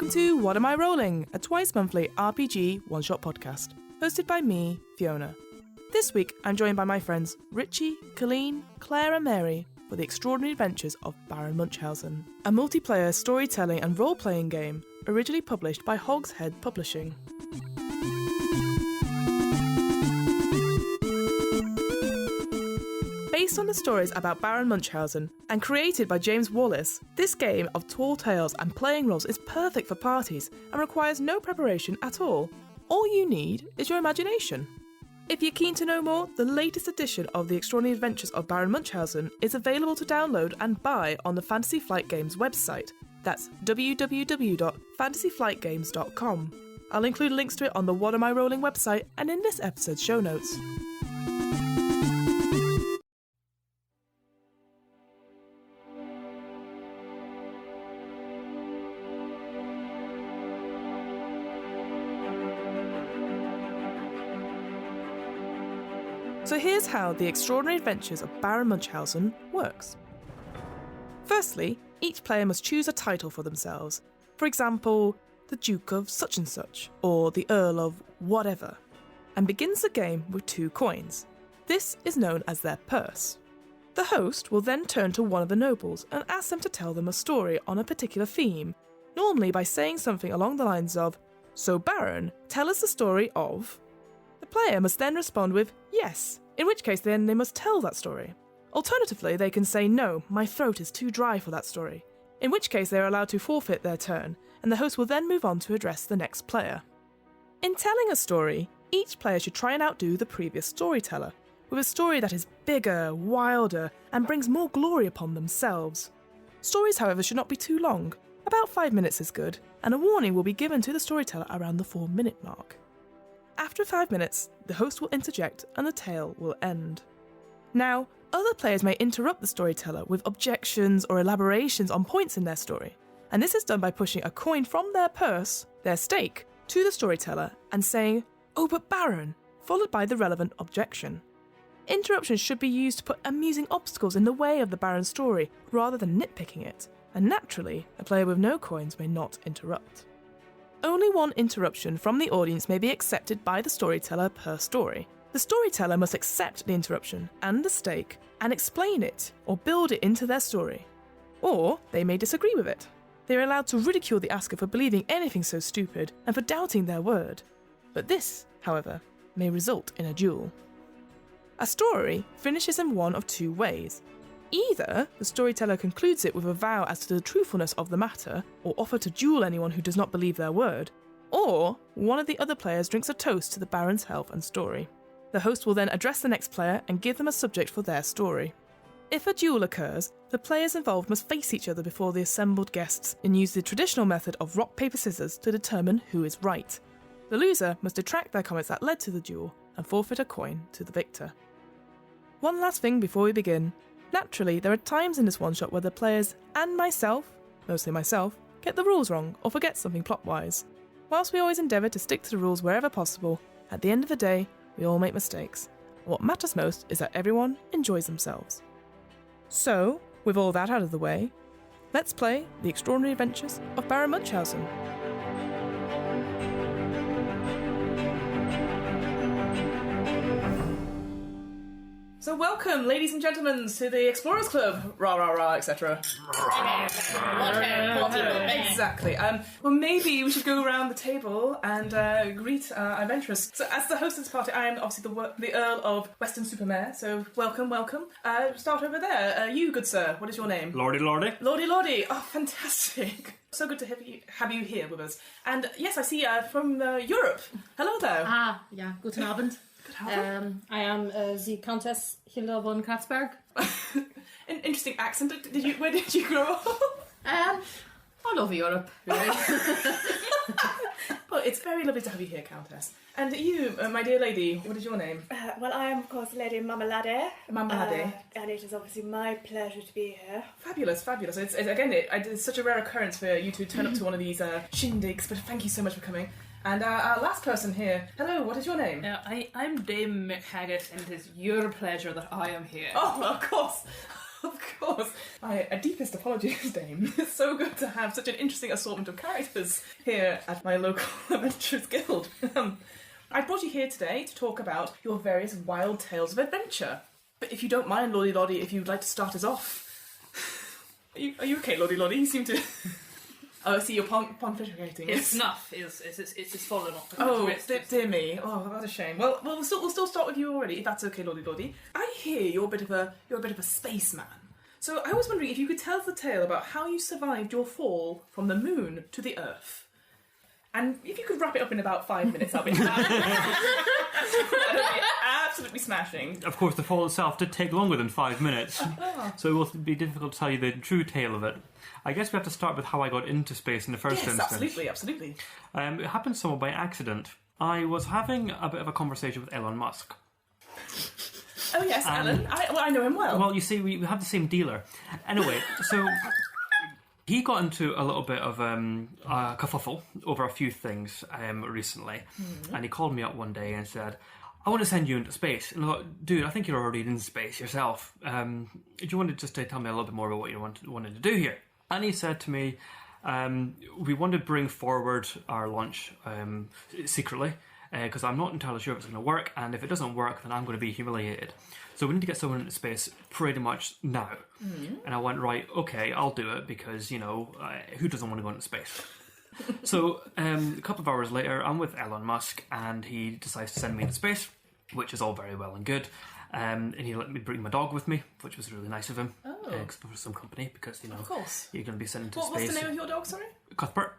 Welcome to What Am I Rolling, a twice-monthly RPG one-shot podcast, hosted by me, Fiona. This week, I'm joined by my friends Richie, Colleen, Claire and Mary for the extraordinary adventures of Baron Munchausen, a multiplayer storytelling and role-playing game originally published by Hogshead Publishing. Based on the stories about Baron Munchausen and created by James Wallace, this game of tall tales and playing roles is perfect for parties and requires no preparation at all. All you need is your imagination. If you're keen to know more, the latest edition of The Extraordinary Adventures of Baron Munchausen is available to download and buy on the Fantasy Flight Games website. That's www.fantasyflightgames.com. I'll include links to it on the What Am I Rolling website and in this episode's show notes. So here's how The Extraordinary Adventures of Baron Munchausen works. Firstly, each player must choose a title for themselves. For example, the Duke of such and such, or the Earl of whatever, and begins the game with 2 coins. This is known as their purse. The host will then turn to one of the nobles and ask them to tell them a story on a particular theme, normally by saying something along the lines of, "So Baron, tell us the story of..." The player must then respond with yes, in which case then they must tell that story. Alternatively, they can say no, my throat is too dry for that story, in which case they are allowed to forfeit their turn, and the host will then move on to address the next player. In telling a story, each player should try and outdo the previous storyteller, with a story that is bigger, wilder, and brings more glory upon themselves. Stories, however, should not be too long. About 5 minutes is good, and a warning will be given to the storyteller around the 4-minute mark. After 5 minutes, the host will interject and the tale will end. Now, other players may interrupt the storyteller with objections or elaborations on points in their story, and this is done by pushing a coin from their purse, their stake, to the storyteller and saying, "Oh, but Baron," followed by the relevant objection. Interruptions should be used to put amusing obstacles in the way of the Baron's story rather than nitpicking it, and naturally, a player with no coins may not interrupt. Only one interruption from the audience may be accepted by the storyteller per story. The storyteller must accept the interruption and the stake and explain it or build it into their story. Or they may disagree with it. They are allowed to ridicule the asker for believing anything so stupid and for doubting their word. But this, however, may result in a duel. A story finishes in one of 2 ways. Either the storyteller concludes it with a vow as to the truthfulness of the matter, or offer to duel anyone who does not believe their word, or one of the other players drinks a toast to the Baron's health and story. The host will then address the next player and give them a subject for their story. If a duel occurs, the players involved must face each other before the assembled guests and use the traditional method of rock, paper, scissors to determine who is right. The loser must detract their comments that led to the duel and forfeit a coin to the victor. One last thing before we begin. Naturally, there are times in this one-shot where the players, and myself, mostly myself, get the rules wrong or forget something plot-wise. Whilst we always endeavour to stick to the rules wherever possible, at the end of the day, we all make mistakes. What matters most is that everyone enjoys themselves. So, with all that out of the way, let's play The Extraordinary Adventures of Baron Munchausen. So welcome, ladies and gentlemen, to the Explorers Club, rah rah rah, etc. Exactly. Well, maybe we should go around the table and greet our adventurers. So, as the host of this party, I am obviously the Earl of Weston-super-Mare. So, welcome. Start over there. You, good sir, what is your name? Lordy. Lordy. Oh, fantastic. So good to have you here with us. And yes, I see from Europe. Hello there. Ja, guten Abend. I am the Countess Hilda von Kratzberg. An interesting accent. Where did you grow up? All over Europe, really. Well, it's very lovely to have you here, Countess. And you, my dear lady, what is your name? Well, I am, of course, Lady Mamalade. Mamalade. And it is obviously my pleasure to be here. Fabulous. It's such a rare occurrence for you to turn up to one of these shindigs, but thank you so much for coming. And our last person here, hello, what is your name? I'm Dame McHaggis, and it is your pleasure that I am here. Oh, of course. Of course. My deepest apologies, Dame. It's so good to have such an interesting assortment of characters here at my local Adventurers Guild. I brought you here today to talk about your various wild tales of adventure. But if you don't mind, Lordy Loddy, if you'd like to start us off. Are you okay, Lordy Loddy? You seem to... Oh, I see you're pontificating. His snuff is fallen off. Oh, dear me. Oh, what a shame. Well, we'll still start with you already, if that's okay, Lordy Lordy. I hear you're a bit of a spaceman. So I was wondering if you could tell us the tale about how you survived your fall from the moon to the Earth. And if you could wrap it up in about 5 minutes, that'd be absolutely smashing. Of course, the fall itself did take longer than 5 minutes, so it will be difficult to tell you the true tale of it. I guess we have to start with how I got into space in the first instance. Absolutely. It happened somewhat by accident. I was having a bit of a conversation with Elon Musk. Oh yes, Alan. I know him well. Well, you see, we have the same dealer. Anyway, so he got into a little bit of a kerfuffle over a few things recently, and he called me up one day and said, I want to send you into space. And I thought, dude, I think you're already in space yourself. Do you want to just tell me a little bit more about what you wanted to do here? And he said to me, we want to bring forward our launch secretly, because I'm not entirely sure if it's going to work, and if it doesn't work, then I'm going to be humiliated. So we need to get someone into space pretty much now. And I went, right, okay, I'll do it, because, you know, who doesn't want to go into space? So a couple of hours later, I'm with Elon Musk, and he decides to send me into space, which is all very well and good. And he let me bring my dog with me, which was really nice of him. For some company, because, you know, of course, you're going to be sent into space. What's the name of your dog, sorry? Cuthbert.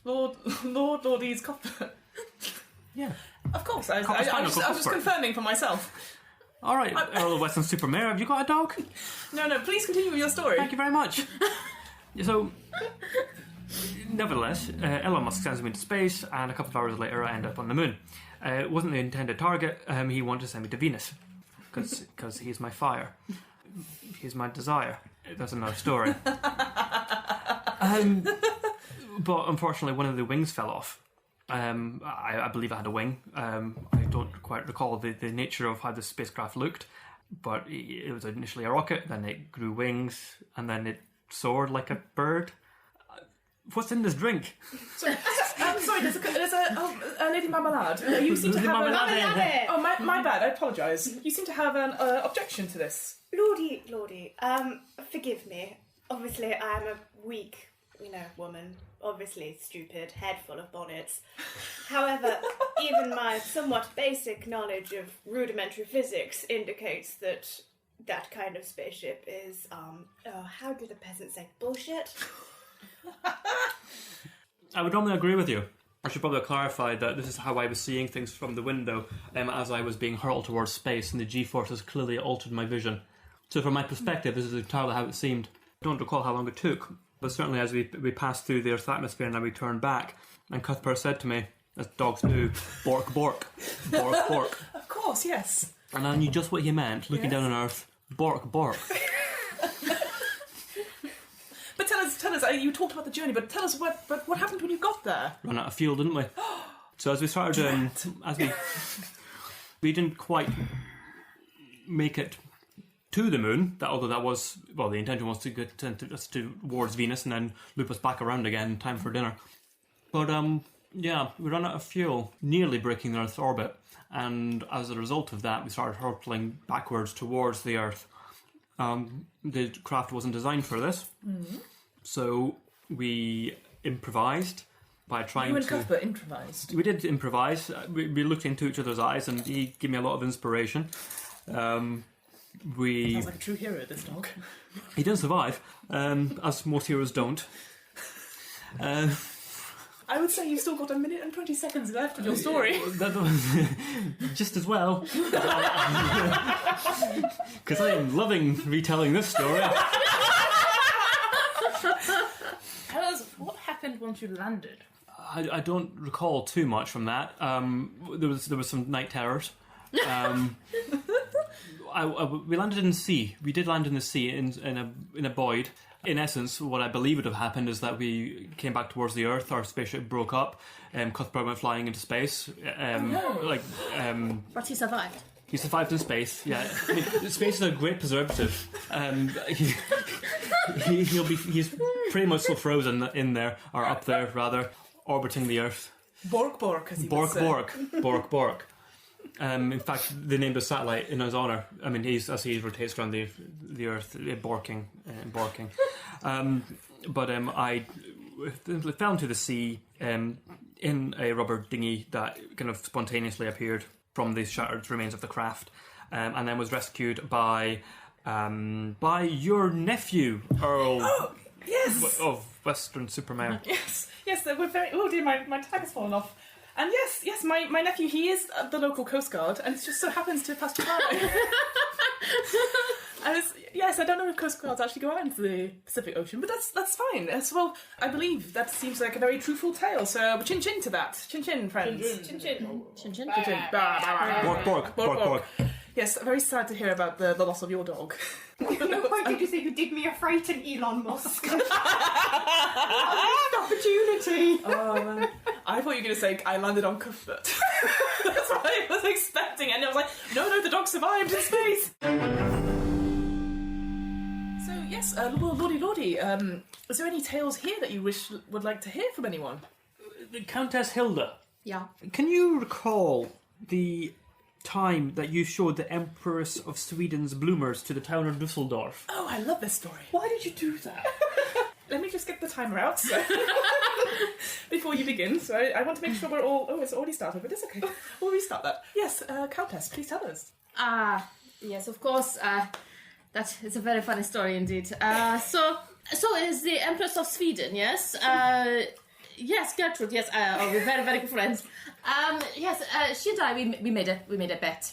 Lordy's Cuthbert. Yeah. Of course, I was just confirming for myself. All right, Earl of Weston Supermare, have you got a dog? No, please continue with your story. Thank you very much. So, nevertheless, Elon Musk sends me into space, and a couple of hours later I end up on the moon. It wasn't the intended target. He wanted to send me to Venus, because he's my fire. He's my desire. That's another story. But unfortunately, one of the wings fell off. I believe I had a wing. I don't quite recall the nature of how the spacecraft looked, but it was initially a rocket, then it grew wings, and then it soared like a bird. What's in this drink? Sorry, there's a Lady Marmalade. You seem to have Marmalade. Oh, my bad, I apologise. You seem to have an objection to this. Lordy, forgive me. Obviously, I'm a weak, woman. Obviously stupid, head full of bonnets. However, even my somewhat basic knowledge of rudimentary physics indicates that kind of spaceship is, how do the peasants say, bullshit? I would normally agree with you. I should probably clarify that this is how I was seeing things from the window as I was being hurled towards space, and the G-forces clearly altered my vision. So from my perspective, this is entirely how it seemed. I don't recall how long it took, but certainly as we passed through the Earth's atmosphere and then we turned back, and Cuthbert said to me, as dogs do, bork, bork, bork, bork. Of course, yes. And I knew just what he meant, looking down on Earth, bork, bork. But tell us, you talked about the journey, but tell us what happened when you got there? Ran out of fuel, didn't we? So as we started, we didn't quite make it to the moon, although that was, the intention was to get us towards Venus and then loop us back around again in time for dinner. But, we ran out of fuel, nearly breaking the Earth's orbit, and as a result of that, we started hurtling backwards towards the Earth. The craft wasn't designed for this, so we improvised by trying to... You and Cuthbert improvised? We did improvise. We looked into each other's eyes, and he gave me a lot of inspiration. Sounds like a true hero, this dog. He didn't survive, as most heroes don't. I would say you've still got 1 minute and 20 seconds left of your story. Just as well. Because I am loving retelling this story. Tell us, what happened once you landed? I don't recall too much from that. There was some night terrors. We landed in the sea. We did land in the sea in a void. In essence, what I believe would have happened is that we came back towards the Earth. Our spaceship broke up. Cuthbert went flying into space. But he survived. He survived in space. Yeah, I mean, space is a great preservative. He's pretty much still frozen in there, or up there rather, orbiting the Earth. Bork, as he would say. Bork. In fact, they named a satellite in his honour. I mean, as he rotates around the Earth, borking. I fell into the sea in a rubber dinghy that kind of spontaneously appeared from the shattered remains of the craft, and then was rescued by your nephew, Earl. Oh, yes. Of Western Supermare. Yes, we're very... Oh dear, my tag has fallen off. And yes, my nephew, he is the local Coast Guard, and it just so happens to have passed you by. I don't know if Coast Guards actually go out into the Pacific Ocean, but that's fine. Well, I believe that seems like a very truthful tale, so chin chin to that. Chin chin, friends. Chin chin. Bork. Yes, very sad to hear about the loss of your dog. Why did you say you did me a fright in Elon Musk? Opportunity. Oh man, I thought you were going to say I landed on Cuthbert. That's what I was expecting, and I was like, no, the dog survived in space. So yes, Lordy, is there any tales here that you would like to hear from anyone? Countess Hilda. Yeah. Can you recall the time that you showed the Empress of Sweden's bloomers to the town of Dusseldorf? Oh, I love this story. Why did you do that? Let me just get the timer out before you begin. So I want to make sure we're all... Oh, it's already started, but it's okay. We'll restart that. Yes, Countess, please tell us. Yes, of course. That is a very funny story indeed. So is the Empress of Sweden, yes? Yes, Gertrude, yes, we're very, very good friends. Yes, she and I, we made a bet.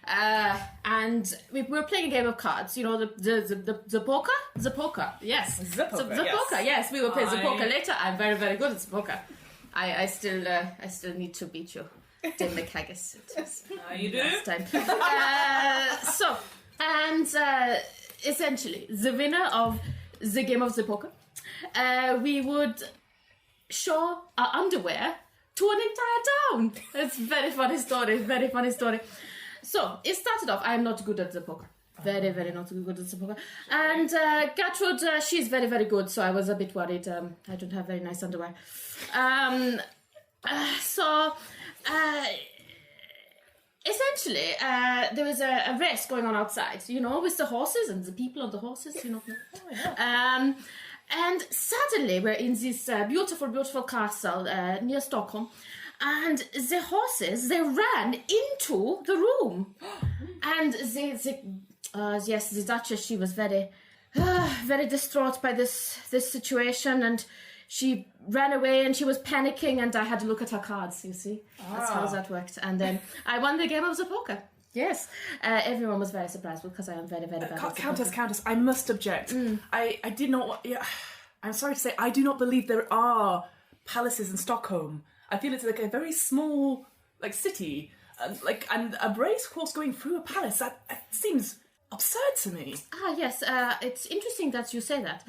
And we were playing a game of cards, you know, the poker? The poker, yes. The poker, yes, we will play the poker later. I'm very, very good at the poker. I still need to beat you. Dame McHaggis. You do? Last time. Essentially, the winner of the game of the poker, we would show our underwear to an entire town. It's a very funny story. So, it started off, I am not good at the poker. Very, very not good at the poker. And Gertrude, she's very, very good, so I was a bit worried. I don't have very nice underwear. Essentially, there was a race going on outside, you know, with the horses and the people on the horses, you know. Oh, yeah. And suddenly we're in this beautiful, beautiful castle near Stockholm, and the horses, they ran into the room. And the Duchess, she was very, very distraught by this situation, and she ran away and she was panicking, and I had to look at her cards, you see. That's how that worked. And then I won the game of the poker. Yes. Everyone was very surprised because I am very, very bad at Countess, I must object. I did not... Yeah, I'm sorry to say, I do not believe there are palaces in Stockholm. I feel it's like a very small city, and a race course going through a palace. That seems absurd to me. Yes, it's interesting that you say that.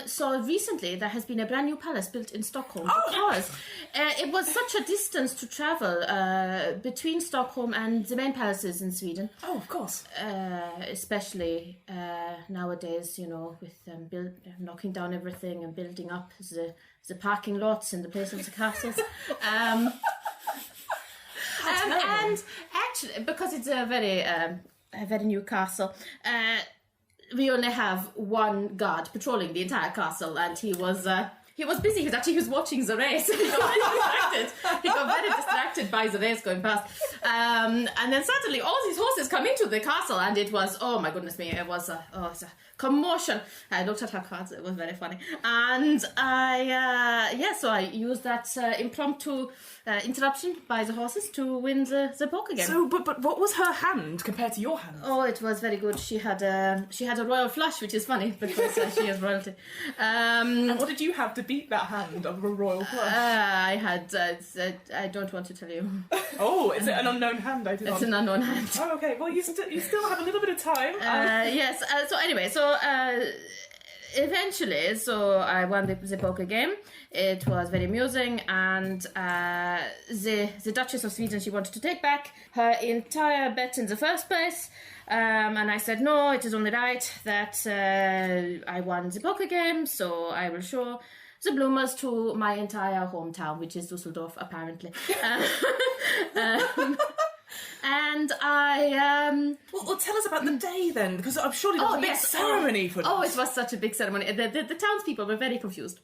So recently there has been a brand new palace built in Stockholm because it was such a distance to travel between Stockholm and the main palaces in Sweden. Oh, of course. Especially nowadays, you know, with knocking down everything and building up the parking lots in the place of the castles. And actually, because it's a very new castle, we only have one guard patrolling the entire castle, and he was busy. He was watching the race. He got very distracted by the race going past. And then suddenly all these horses come into the castle, and it was, oh my goodness me, it was a commotion. I looked at her cards, it was very funny. And so I used that impromptu interruption by the horses to win the poker game. So, but what was her hand compared to your hand? Oh, it was very good. She had a royal flush, which is funny because she is royalty. And what did you have to beat that hand of a royal flush? I had. I don't want to tell you. Oh, is it an unknown hand? It's an unknown hand. Oh, okay. Well, you still have a little bit of time. Yes. So anyway, eventually, so I won the poker game. It was very amusing, and the Duchess of Sweden, she wanted to take back her entire bet in the first place. And I said, no, it is only right that I won the poker game, so I will show the bloomers to my entire hometown, which is Dusseldorf, apparently. And I... Well, tell us about the day then, because I'm sure there was a big ceremony for this. Oh, it was such a big ceremony. The townspeople were very confused.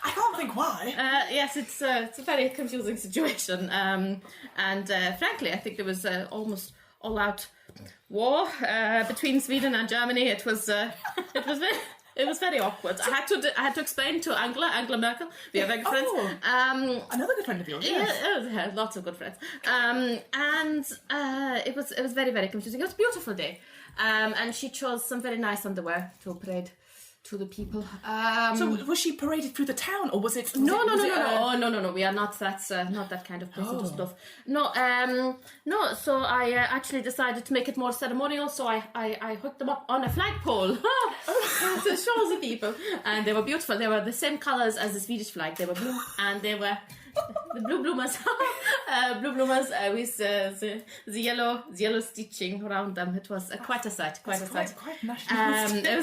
I can't think why. Yes, it's a very confusing situation. And frankly, I think there was almost all-out war between Sweden and Germany. It was very awkward. I had to explain to Angela Merkel. We are very good friends. Another good friend of yours. Yes. Yeah, lots of good friends. And it was very, very confusing. It was a beautiful day. And she chose some very nice underwear to parade to the people. So was she paraded through the town, or was it? No. We are not that kind of person to stuff. No. So I actually decided to make it more ceremonial. So I hooked them up on a flagpole to show the people, and they were beautiful. They were the same colors as the Swedish flag. They were blue, and they were the blue bloomers. With the yellow stitching around them. It was quite a sight. Quite national.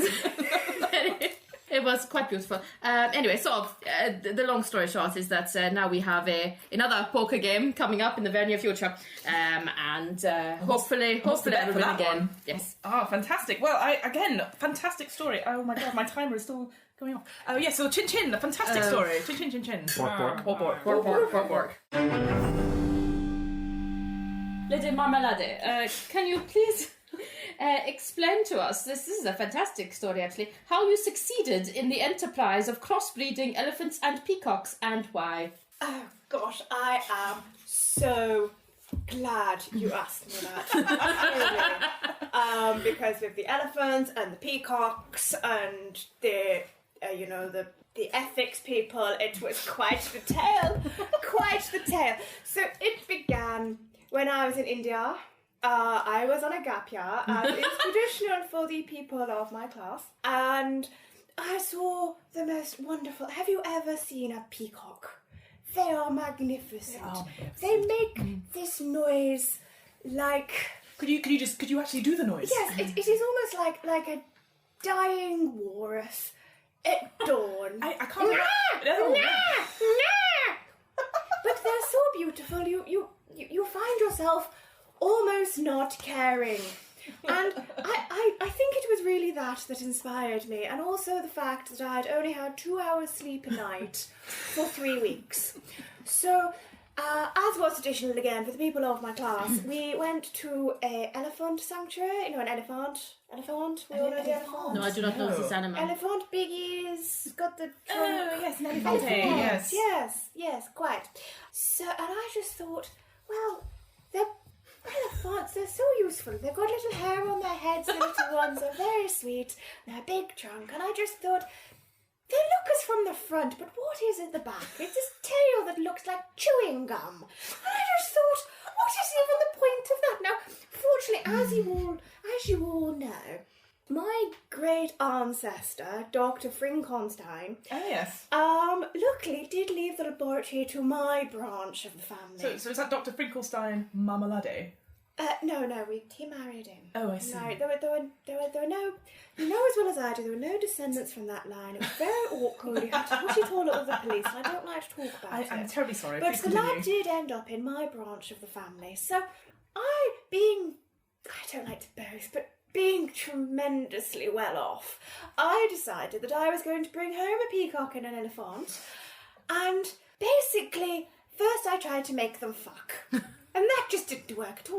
It was quite beautiful. Anyway, so the long story short is that now we have another poker game coming up in the very near future, and hopefully I will win again. One. Yes. Oh, fantastic! Well, fantastic story. Oh my god, my timer is still going off. Oh yeah, so Chin Chin, a fantastic story. Chin. Bork. Lady Marmalade, can you please explain to us, this is a fantastic story actually, how you succeeded in the enterprise of crossbreeding elephants and peacocks, and why? Oh gosh, I am so glad you asked me that. Really. Because with the elephants and the peacocks and the ethics people, it was quite the tale. So it began when I was in India. I was on a gap year, as is traditional for the people of my class, and I saw the most wonderful... Have you ever seen a peacock? They are magnificent. They make this noise like... Could you actually do the noise? Yes, it is almost like a dying walrus at dawn. I can't... But they're so beautiful, you find yourself almost not caring. And I think it was really that inspired me, and also the fact that I'd only had 2 hours sleep a night for 3 weeks. So, as was traditional again for the people of my class, we went to an elephant sanctuary. You know, an elephant? We all know the elephant. No, I do not know this animal. Elephant Biggie's got the trunk. Oh, yes, an elephant. Yes, quite. So, and I just thought, well, elephants, they're so useful. They've got little hair on their heads, the little ones are very sweet, and a big trunk, and I just thought, they look us from the front, but what is at the back? It's this tail that looks like chewing gum. And I just thought, what is even the point of that? Now, fortunately, as you all know, my great ancestor, Dr. Finkelstein, luckily did leave the laboratory to my branch of the family. So is that Dr. Finkelstein Marmalade? No, he married him. Oh, I see. No, there were no, you know as well as I do, there were no descendants from that line. It was very awkward. You had to push it all up with the police, and I don't like to talk about it. I'm terribly sorry. But the lad did end up in my branch of the family. So I don't like to boast, but being tremendously well off, I decided that I was going to bring home a peacock and an elephant, and basically, first I tried to make them fuck, and that just didn't work at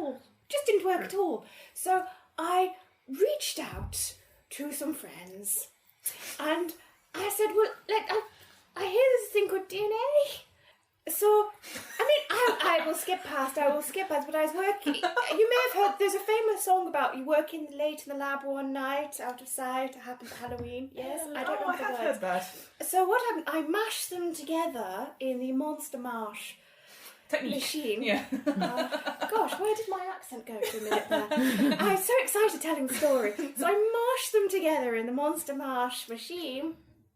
all. So I reached out to some friends, and I said, well, I hear there's a thing called DNA. So, I mean, I will skip past, but I was working, you may have heard, there's a famous song about you working late in the lab one night, out of sight, it happened at Halloween, yes? I don't know I have heard that. So what happened, I mashed them together in the Monster Mash technique machine. Yeah. Gosh, where did my accent go for a minute there? I was so excited telling the story. So I mashed them together in the Monster Mash machine,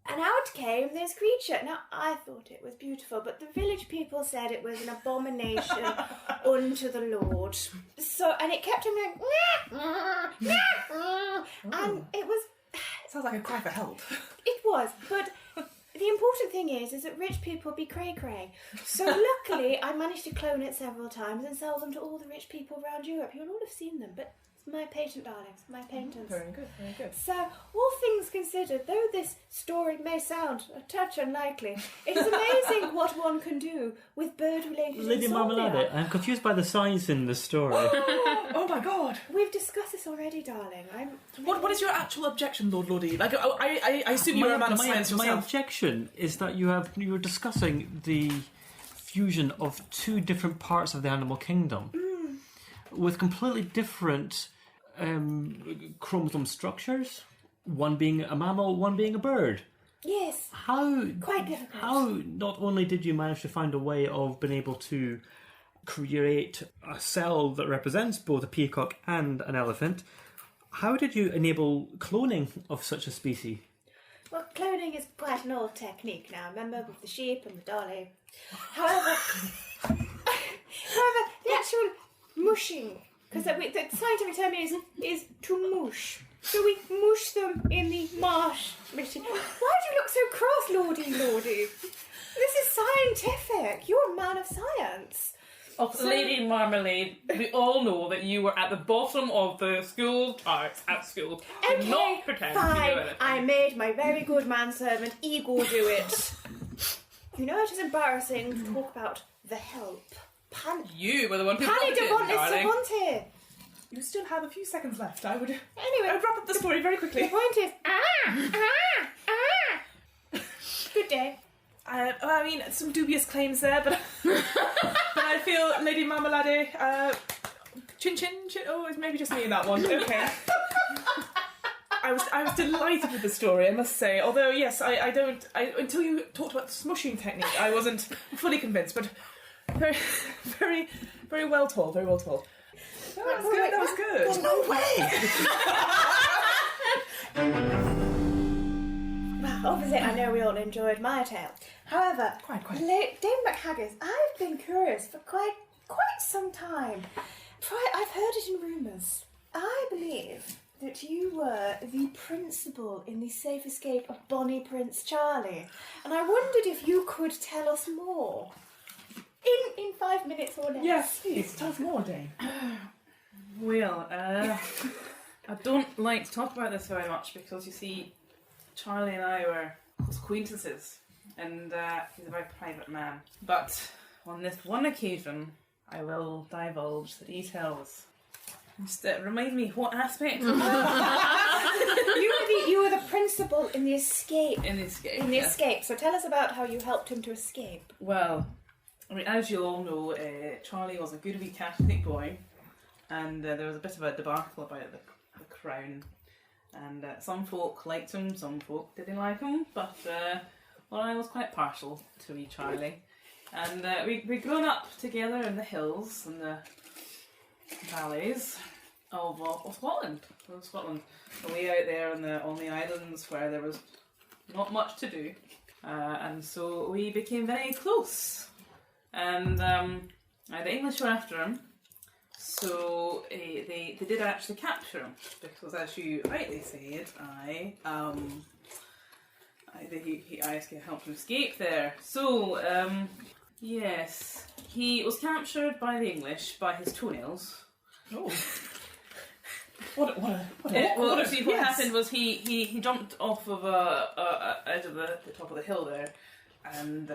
and out came this creature. Now, I thought it was beautiful, but the village people said it was an abomination unto the Lord. So, and it kept on going, and it was... Sounds like a cry for help. It was, but the important thing is that rich people be cray-cray. So luckily, I managed to clone it several times and sell them to all the rich people around Europe. You'll all have seen them, but it's my patent, darlings, my patents. Very good, very good. So, all things considered, though this story may sound a touch unlikely, it is amazing what one can do with bird-related Lady insomnia. Marmalade, I'm confused by the signs in the story. Oh my god. We've discussed this already, darling. What is your actual objection, Lord Lordy? Like, I assume you're a man of science my yourself. objection is that you're discussing the fusion of two different parts of the animal kingdom with completely different chromosome structures. One being a mammal, one being a bird. Yes. How Quite difficult. How not only did you manage to find a way of being able to create a cell that represents both a peacock and an elephant, how did you enable cloning of such a species? Well, cloning is quite an old technique now, remember, with the sheep and the dolly. However, the actual mushing, because the scientific term is to mush. So we mush them in the marsh machine. Why do you look so cross, Lordy? This is scientific. You're a man of science. Oh, Lady Marmalade, we all know that you were at the bottom of the school charts at school. Do Okay, not pretend fine. you know anything. I made my very good manservant Igor do it. You know, it is embarrassing to talk about the help. You were the one who Pani got it, Devon is darling. Savante. You still have a few seconds left. I would Anyway, wrap up the story very the quickly. point is, Good day. I mean, some dubious claims there, but I feel Lady Marmalade, chin. Oh, it's maybe just me in that one. Okay. I was delighted with the story, I must say. Although, yes, I until you talked about the smushing technique, I wasn't fully convinced. But very, very, very well told. Very well told. That was good. There's no way. Well, obviously, I know we all enjoyed my tale. However, Quite. Dame McHaggis, I've been curious for quite some time. I've heard it in rumours. I believe that you were the principal in the safe escape of Bonnie Prince Charlie, and I wondered if you could tell us more. In 5 minutes or less. Yes, please tell us more, Dane. Well, I don't like to talk about this very much because, you see, Charlie and I were close acquaintances, and he's a very private man. But on this one occasion, I will divulge the details. Just remind me what aspect. You were the principal in the escape. In the escape. In the yes. escape. So tell us about how you helped him to escape. Well, I mean, as you all know, Charlie was a good wee Catholic boy, and there was a bit of a debacle about the crown. And some folk liked him, some folk didn't like him, but well, I was quite partial to wee Charlie. And we'd grown up together in the hills and the valleys of Scotland. Way out there on the islands where there was not much to do. And so we became very close. And the English were after him. So they did actually capture him, because as you rightly said, I helped him escape there. So yes, he was captured by the English by his toenails. Oh. What happened was he jumped off of out of the top of the hill there, and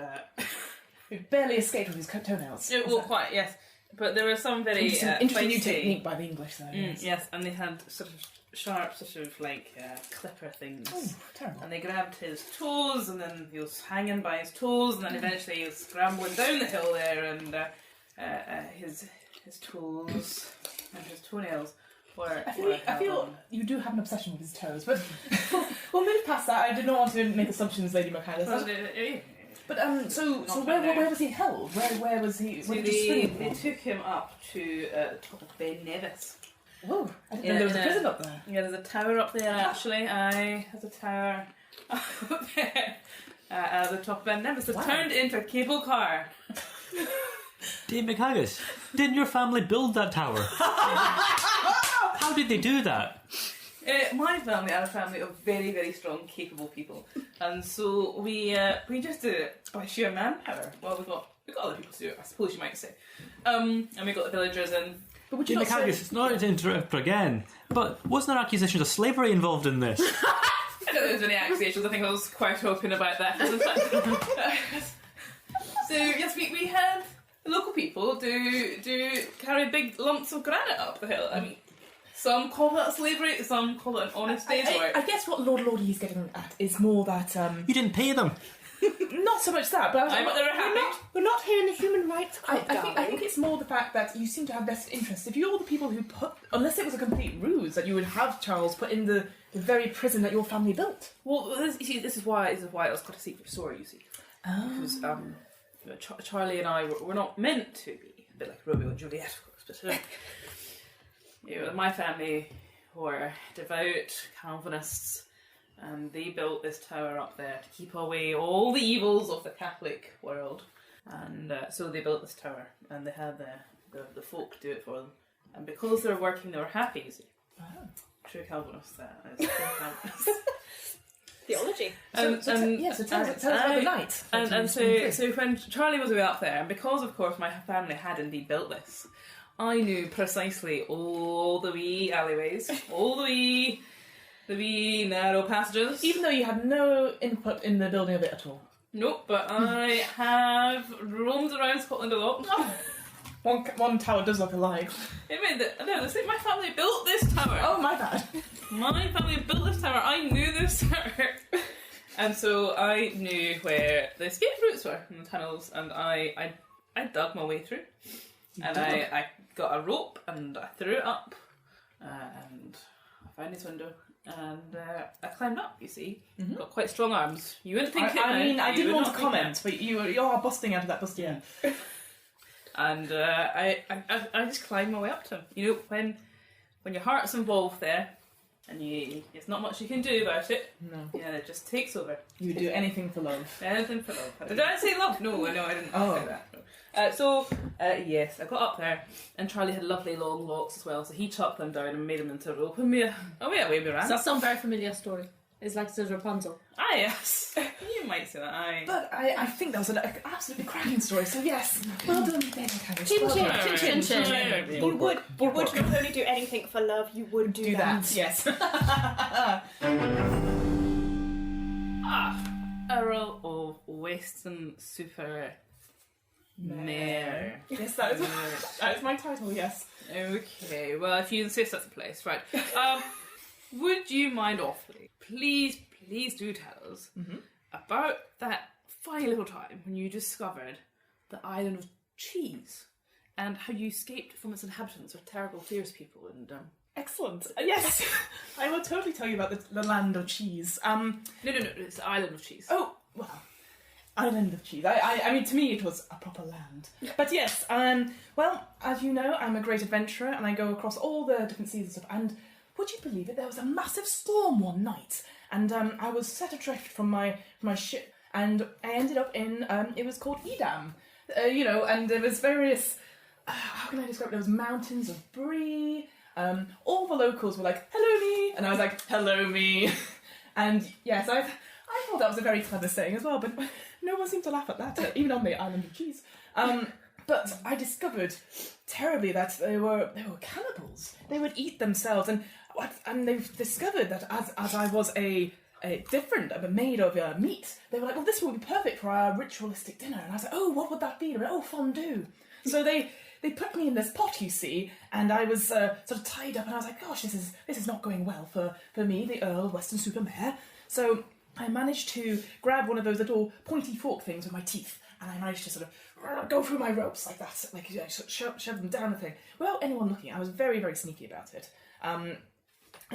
He barely escaped with his toenails. Quite, yes. But there were some very interesting new feisty- technique by the English, though. Yes, and they had sort of sharp, sort of like clipper things. Oh, terrible. And they grabbed his toes, and then he was hanging by his toes, and then eventually he was scrambling down the hill there, and his toes and his toenails were. I feel you do have an obsession with his toes, but we'll move past that. I did not want to make assumptions, Lady McHaggis. But so where was he held? Where was he? So they took him up to the top of Ben Nevis. Oh, I didn't know there was a prison up there. Yeah, there's a tower up there actually. There's a tower up there at the top of Ben Nevis. They've turned into a cable car. Dave McHaggis, didn't your family build that tower? How did they do that? My family are a family of very, very strong, capable people, and so we just did it by sheer manpower. Well, we got other people to do it, I suppose you might say, and we got the villagers in. But would you Dave not McHaggis, say... it's not to interrupt again, but wasn't there accusations of slavery involved in this? I don't think there's any accusations. I think I was quite open about that. So yes, we had the local people do carry big lumps of granite up the hill. I mean, some call that slavery, some call it an honest day's work. I guess what Lord Lordie's getting at is more that You didn't pay them. not so much that, but But they were happy. We're not here in the human rights club, I think it's more the fact that you seem to have vested interest. If you're the people who put, unless it was a complete ruse, that you would have Charles put in the very prison that your family built. Well, this is why it was quite a secret story. You see, because Charlie and I were not meant to be a bit like Romeo and Juliet, of course, but my family were devout Calvinists. And they built this tower up there to keep away all the evils of the Catholic world. And so they built this tower, and they had the folk do it for them. And because they were working, they were happy, you see. True Calvinists, that is. True Calvinists. Theology. So tell us about the night. And so when Charlie was away up there, and because, of course, my family had indeed built this, I knew precisely all the wee alleyways, all the wee narrow passages. Even though you had no input in the building of it at all. Nope, but I have roamed around Scotland a lot. One tower does look alive. My family built this tower. Oh, my bad. My family built this tower. I knew this tower. And so I knew where the escape routes were in the tunnels, and I dug my way through. And I got a rope and I threw it up, and I found this window. And I climbed up, you see. Got quite strong arms. You wouldn't think I didn't want to comment, but you are busting out of that bust, yeah. And I just climbed my way up to him. You know, when your heart's involved there, and there's not much you can do about it. No. Yeah, it just takes over. You would do anything for love. Anything for love. Did I say love? No, I didn't say that. No. Yes, I got up there, and Charlie had lovely long locks as well, so he chopped them down and made them into a rope, and away we ran. Does that sound very familiar story? It's like the Rapunzel. Ah, yes. You might say that, aye. But I think that was an absolutely cracking story, so yes. Well done, David Harris. Chin chin. You would not only do anything for love, you would do that. Yes. Earl of Weston-super Mare. Yes, that is my title, yes. Okay, well, if you insist, that's the place, right. Would you mind awfully, please do tell us about that fine little time when you discovered the island of cheese and how you escaped from its inhabitants with terrible, fierce people and Excellent. Yes, I will totally tell you about the land of cheese. No, it's the island of cheese. Oh, well, island of cheese. I mean, to me, it was a proper land. But yes, well, as you know, I'm a great adventurer, and I go across all the different seas and stuff. And would you believe it? There was a massive storm one night, and I was set adrift from my ship, and I ended up in it was called Edam, and there was various. How can I describe it? There was mountains of brie. All the locals were like, "Hello me," and I was like, "Hello me," and yes, I thought that was a very clever saying as well, but no one seemed to laugh at that, even on the island of cheese. But I discovered terribly that they were cannibals. They would eat themselves, and they've discovered that as I was a made of meat, they were like, "Well, this will be perfect for our ritualistic dinner," and I was like, "Oh, what would that be?" And they went, "Oh, fondue." So they put me in this pot, you see, and I was sort of tied up, and I was like, "Gosh, this is not going well for me, the Earl of Weston-super-Mare." So I managed to grab one of those little pointy fork things with my teeth, and I managed to sort of go through my ropes like that, like shove them down the thing, without anyone looking. I was very, very sneaky about it. I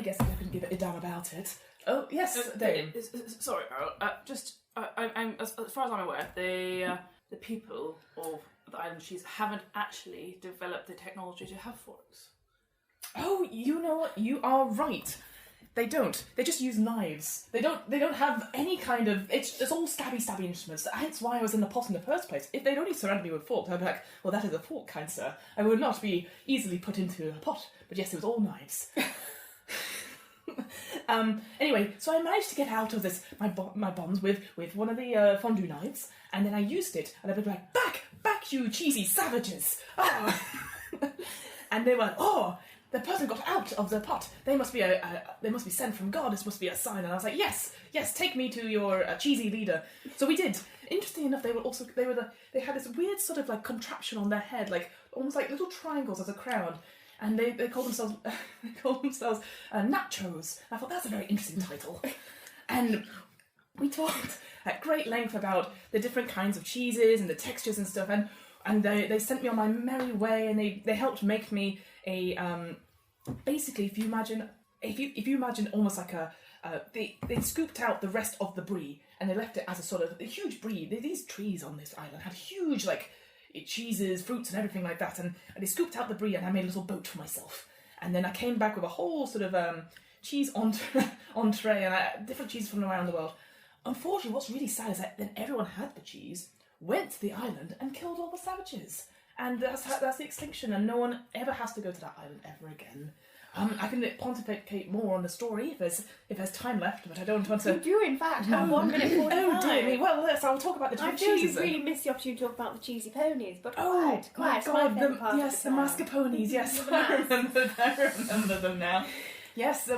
guess I couldn't give a damn about it. Oh, yes, Dave. Sorry, Earl. Just I'm as far as I'm aware, the people of the island cheese haven't actually developed the technology to have forks. Oh, you know what? You are right. They don't. They just use knives. They don't have any kind of. It's all stabby instruments. Hence why I was in the pot in the first place. If they'd only surrounded me with forks, I'd be like, well, that is a fork, kind sir. I would not be easily put into a pot. But yes, it was all knives. Anyway, so I managed to get out of this my bonds with one of the fondue knives, and then I used it, and I'd be like, back, you cheesy savages! Oh. And they were like, oh, the person got out of the pot. They must be sent from God. This must be a sign. And I was like, yes, take me to your cheesy leader. So we did. Interesting enough, they had this weird sort of like contraption on their head, like almost like little triangles as a crown. And they call themselves nachos. And I thought that's a very interesting title. And we talked at great length about the different kinds of cheeses and the textures and stuff. And they sent me on my merry way, and they helped make me a basically if you imagine almost like they scooped out the rest of the brie and they left it as a sort of a huge brie. These trees on this island had huge like cheeses, fruits, and everything like that, and they scooped out the brie, and I made a little boat for myself. And then I came back with a whole sort of cheese entree and different cheeses from around the world. Unfortunately, what's really sad is that then everyone had the cheese, went to the island, and killed all the savages. And that's the extinction, and no one ever has to go to that island ever again. I can pontificate more on the story if there's time left, but I don't want to. You do, in fact, have 1 minute 45. Oh dear me. Well, yes, I'll talk about the I feel you really missed the opportunity to talk about the cheesy ponies, but quiet. My God, the mascarpones. Yes, I remember them now. Yes,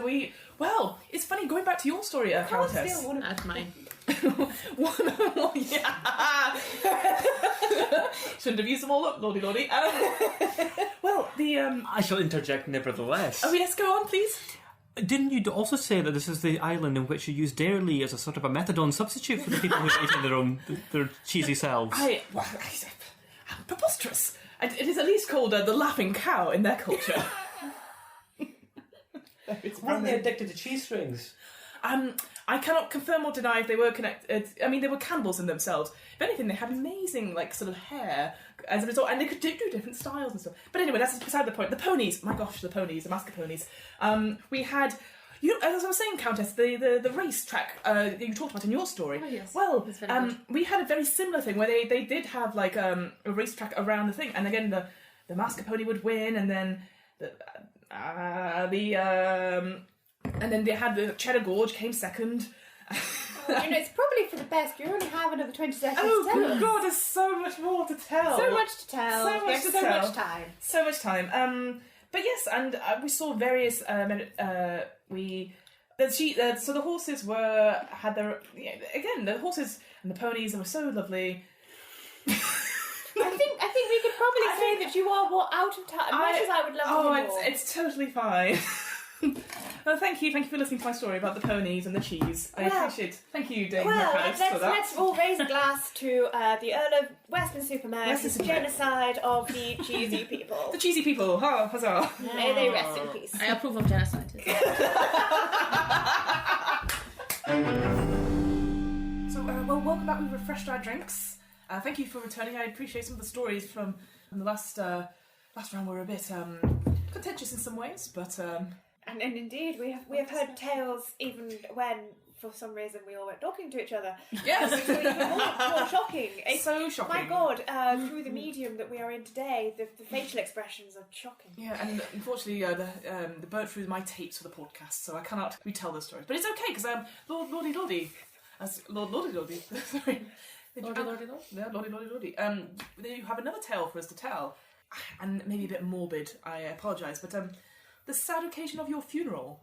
well, it's funny going back to your story, Countess. Still one of mine. Yeah. Shouldn't have used them all up, lordy. Well, I shall interject nevertheless. Oh yes, go on, please. Didn't you also say that this is the island in which you use dairy as a sort of a methadone substitute for the people who are eating their cheesy selves? Preposterous. It is at least called the laughing cow in their culture. Weren't they addicted to cheese strings? I cannot confirm or deny if they were connected. I mean, they were cannibals in themselves. If anything, they had amazing, like, sort of hair as a result, and they could do different styles and stuff. But anyway, that's beside the point. The ponies, my gosh, the mascarpones. We had, as I was saying, Countess, the racetrack that you talked about in your story. Oh, yes. Well, we had a very similar thing where they did have like a racetrack around the thing, and again the mascarpone would win, and then and then they had the Cheddar Gorge came second. It's probably for the best. You only have another 20 seconds to tell good us. God, there's so much more to tell. So much to tell. So much time. But yes, and we saw various. So the horses had their again the horses and the ponies. They were so lovely. I think we could probably say that you are more out of time. Much as I would love to hear more. It's totally fine. Well, thank you for listening to my story about the ponies and the cheese. I appreciate it. Thank you, Dame McAdams, for that. Let's all raise a glass to the Earl of Western-super-Mare's genocide of the cheesy people. The cheesy people, huzzah! May they rest in peace. I approve of genocide. So, welcome back. We've refreshed our drinks. Thank you for returning. I appreciate some of the stories from the last round were a bit contentious in some ways, but. And indeed, we have heard tales even when, for some reason, we all weren't talking to each other. Yes, which were even more shocking. It's so shocking. My God, through the medium that we are in today, the facial expressions are shocking. Yeah, and unfortunately, the burnt through my tapes for the podcast, so I cannot retell the stories. But it's okay because Lordy, sorry. Lordy. You have another tale for us to tell, and maybe a bit morbid. I apologise, but the sad occasion of your funeral,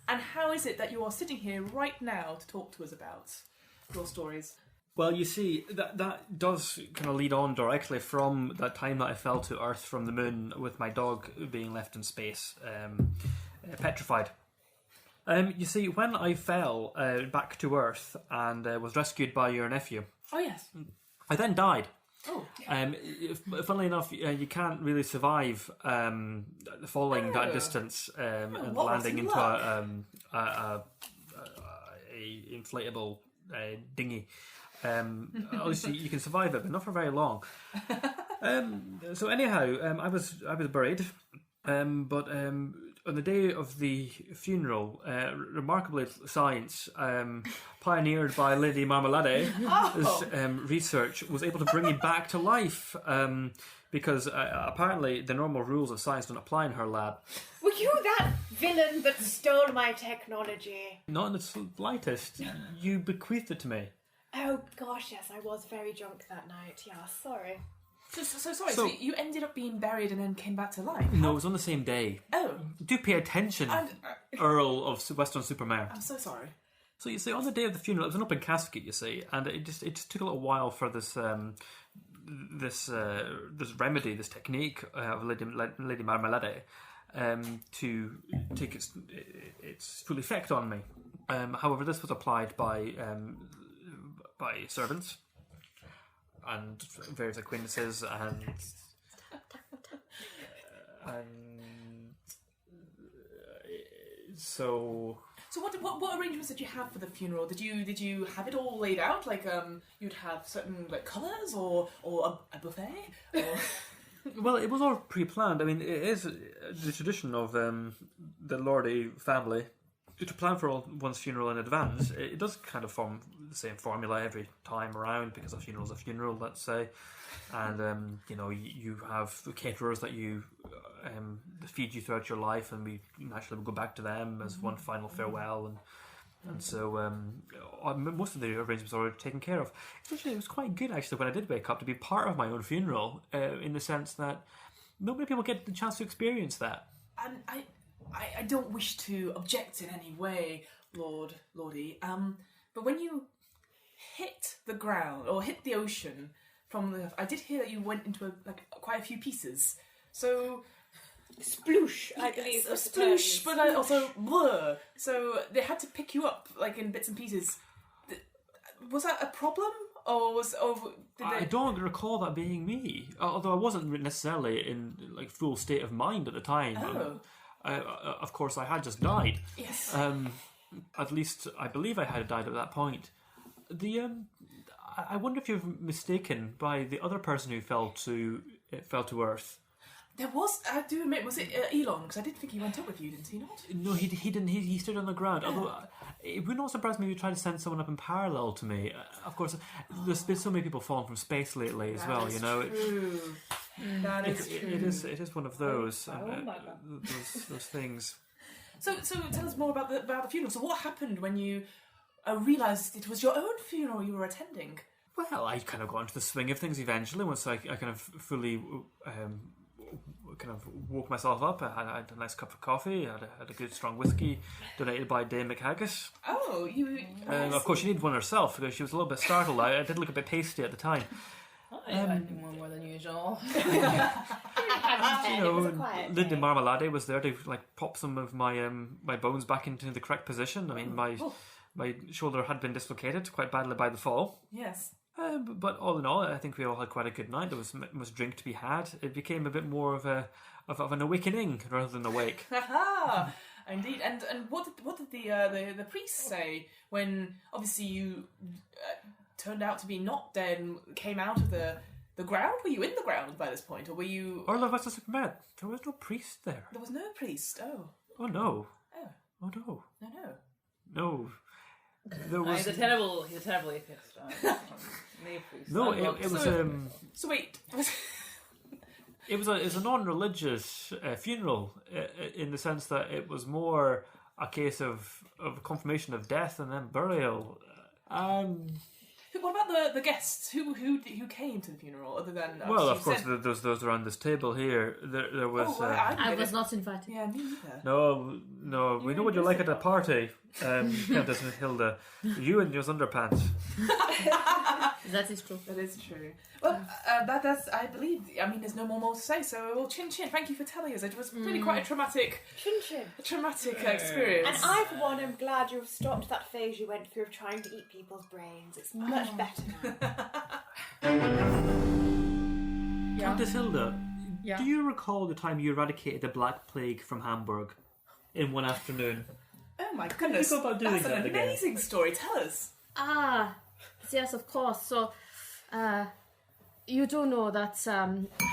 and how is it that you are sitting here right now to talk to us about your stories? Well, you see, that does kind of lead on directly from that time that I fell to Earth from the moon with my dog being left in space, petrified. You see, when I fell back to Earth and was rescued by your nephew, Oh yes. I then died. Oh. Funnily enough, you can't really survive falling that distance and landing into a inflatable dinghy. At least you can survive it, but not for very long. So anyhow, I was buried, but on the day of the funeral, remarkably, science, pioneered by Lady Marmalade, research was able to bring me back to life. Because apparently the normal rules of science don't apply in her lab. Were you that villain that stole my technology? Not in the slightest. You bequeathed it to me. Oh gosh, yes, I was very drunk that night. Yeah, sorry. So sorry. So you ended up being buried and then came back to life? No, it was on the same day. Oh, Do pay attention, Earl of Western Supermare. I'm so sorry. So you see, on the day of the funeral, it was an open casket. You see, and it just took a little while for this remedy, this technique of Lady Marmalade, to take its full effect on me. However, this was applied by servants and various acquaintances and so. So what arrangements did you have for the funeral? Did you have it all laid out? Like you'd have certain like colours or a buffet? Or... Well, it was all pre-planned. I mean, it is the tradition of the Lordy family to plan for one's funeral in advance. It does kind of form the same formula every time around because a funeral's a funeral, let's say. And you have the caterers that you feed you throughout your life, and we naturally will go back to them as one final farewell. And so most of the arrangements are already taken care of. Especially, it was quite good actually when I did wake up to be part of my own funeral, in the sense that not many people get the chance to experience that. And I don't wish to object in any way, Lordy. But when you hit the ground or hit the ocean from the, I did hear that you went into quite a few pieces. So Sploosh, I believe. A sploosh, but also blur. So they had to pick you up like in bits and pieces. Was that a problem, or was I don't recall that being me. Although I wasn't necessarily in like full state of mind at the time. Oh. Of course, I had just died. Yes. At least I believe I had died at that point. I wonder if you're mistaken by the other person who fell to earth. There was, I do admit, was it Elon? Because I did think he went up with you, didn't he not? No, he didn't. He stayed on the ground. Although it would not surprise me if you tried to send someone up in parallel to me. Of course, there's been so many people falling from space lately as well. You know, True. That is true. It is one of those those things. So tell us more about the funeral. So what happened when you realised it was your own funeral you were attending? Well, I kind of got into the swing of things eventually once I kind of fully kind of woke myself up. I had a nice cup of coffee. I had a good strong whiskey donated by Dame McHaggis. Oh, you... Of course, she needed one herself because she was a little bit startled. I did look a bit pasty at the time. I had one more than usual. Linda Marmalade was there to like pop some of my my bones back into the correct position. I mean, my shoulder had been dislocated quite badly by the fall. Yes. But all in all, I think we all had quite a good night. There was drink to be had. It became a bit more of an awakening rather than a wake. Haha, indeed. And what did the priest say when obviously you turned out to be not dead and came out of the ground? Were you in the ground by this point, or were you? Earl of Western Supermare. There was no priest there. There was no priest. Oh. Oh no. Oh. Oh no. No. There was. He's a terrible atheist. No, it was. So wait. It was a non-religious funeral in the sense that it was more a case of confirmation of death and then burial. What about the guests? Who came to the funeral other than? Well, of course, there's those around this table here. There was. Oh, I was not invited. Yeah, me neither. No, we know what you're like at a party, Countess Hilda. You and your underpants. That is true. That is true. Well, that's I believe. I mean, there's no more to say. So, well, chin chin. Thank you for telling us. It was really quite a traumatic experience. And I, for one, am glad you've stopped that phase you went through of trying to eat people's brains. It's much better now. Countess Hilda, Yeah. do you recall the time you eradicated the Black Plague from Hamburg in one afternoon? Oh my goodness! go about doing That's that an again? amazing story. Tell us. Ah, yes, of course. So, you do know that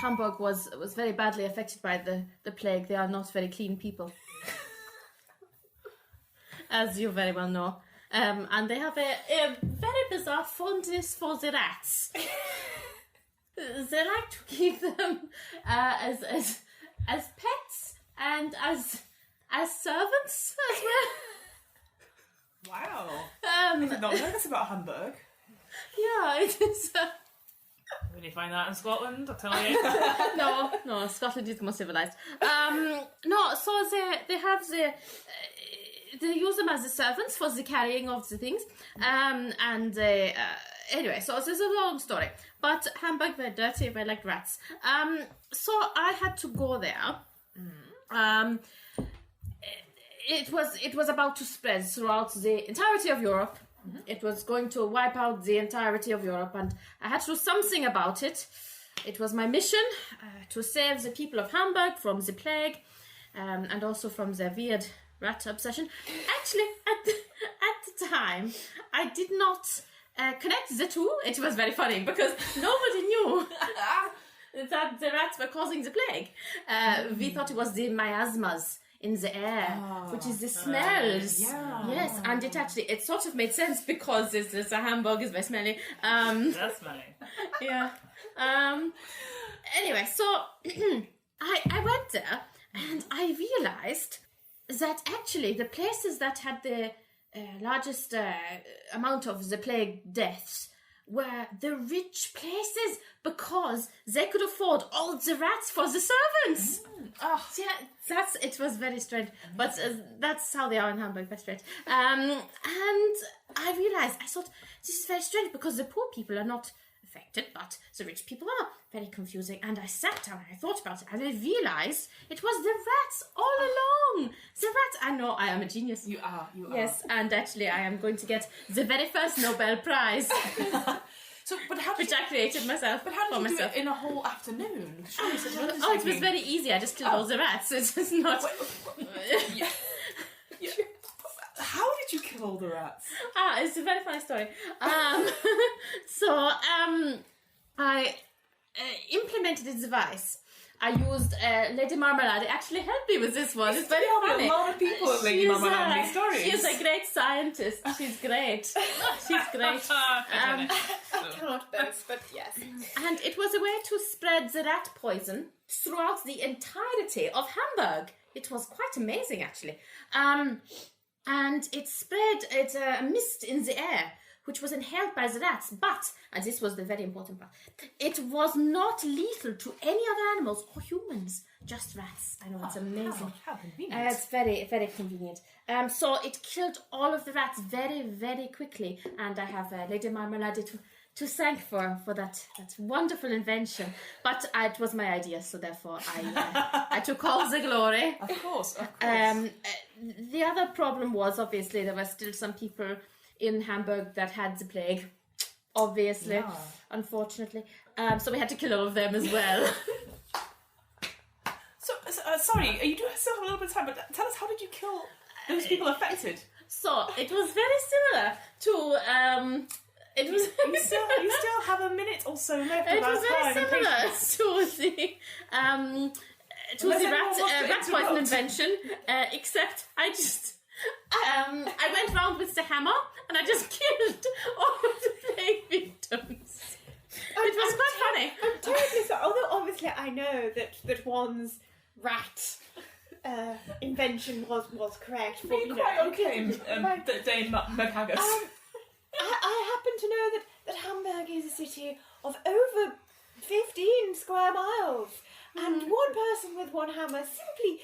Hamburg was very badly affected by the plague. They are not very clean people, as you very well know. And they have a very bizarre fondness for the rats. They like to keep them as pets and as servants as well. Wow. I did not know this about Hamburg. Yeah, it is. When you find that in Scotland, I'll tell you. No, Scotland is more civilized. No, so they have they use them as the servants for the carrying of the things. Anyway, so this is a long story. But Hamburg were dirty, were like rats. So I had to go there. It was about to spread throughout the entirety of Europe. It was going to wipe out the entirety of Europe, and I had to do something about it. It was my mission to save the people of Hamburg from the plague, and also from their weird rat obsession. Actually, at the time, I did not connect the two. It was very funny because nobody knew that the rats were causing the plague. We thought it was the miasmas in the air, which is the smells. Yes, and it sort of made sense because this Hamburg is very smelly. That's smelly. Yeah. Anyway, so I went there and I realized that actually the places that had the largest amount of the plague deaths were the rich places because they could afford all the rats for the servants. Yeah, it was very strange, but that's how they are in Hamburg. Very strange. And I realized, I thought this is very strange because the poor people are not affected, but the rich people are. Very confusing. And I sat down and I thought about it, and I realized it was the rats all along. The rats. I know I am a genius. You are. Yes, and actually I am going to get the very first Nobel Prize. So, but how which I created myself. But how did you do it in a whole afternoon? Surely it was very easy. I just killed all the rats. It's just not. Yeah. How did you kill all the rats? It's a very funny story. I implemented a device. I used Lady Marmalade. They actually helped me with this one. It's very funny. A lot of people at Lady Marmalade in these stories. She's a great scientist. She's great. She's great. I cannot boast, but yes. And it was a way to spread the rat poison throughout the entirety of Hamburg. It was quite amazing, actually. And it spread, it's a mist in the air, which was inhaled by the rats. But, and this was the very important part, it was not lethal to any other animals or humans, just rats. I know, it's amazing. How convenient. It's very, very convenient. So it killed all of the rats very, very quickly. And I have Lady Marmalade to thank for that wonderful invention. But it was my idea, so therefore I took all the glory. Of course. The other problem was, obviously, there were still some people in Hamburg that had the plague, obviously, unfortunately. So we had to kill all of them as well. So, sorry, you do still have a little bit of time, but tell us, how did you kill those people affected? So, it was very similar to... You still have a minute or so left. It was very similar to the rat poison invention, except I went round with the hammer and I just killed all of the plague victims. It was quite funny. I'm terribly sorry. Although obviously I know that one's rat invention was correct. But, you quite okay, Dame McHaggis. I happen to know that Hamburg is a city of over 15 square miles, and one person with one hammer simply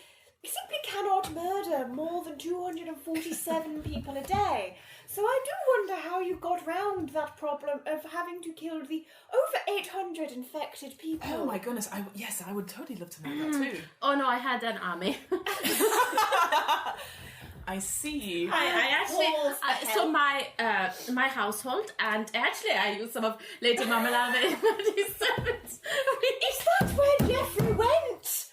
cannot murder more than 247 people a day. So I do wonder how you got round that problem of having to kill the over 800 infected people. Oh my goodness, I would totally love to know that too. Oh no, I had an army. I see. I actually, so my household, and actually I used some of Lady Marmalade. Is that where Jeffrey went?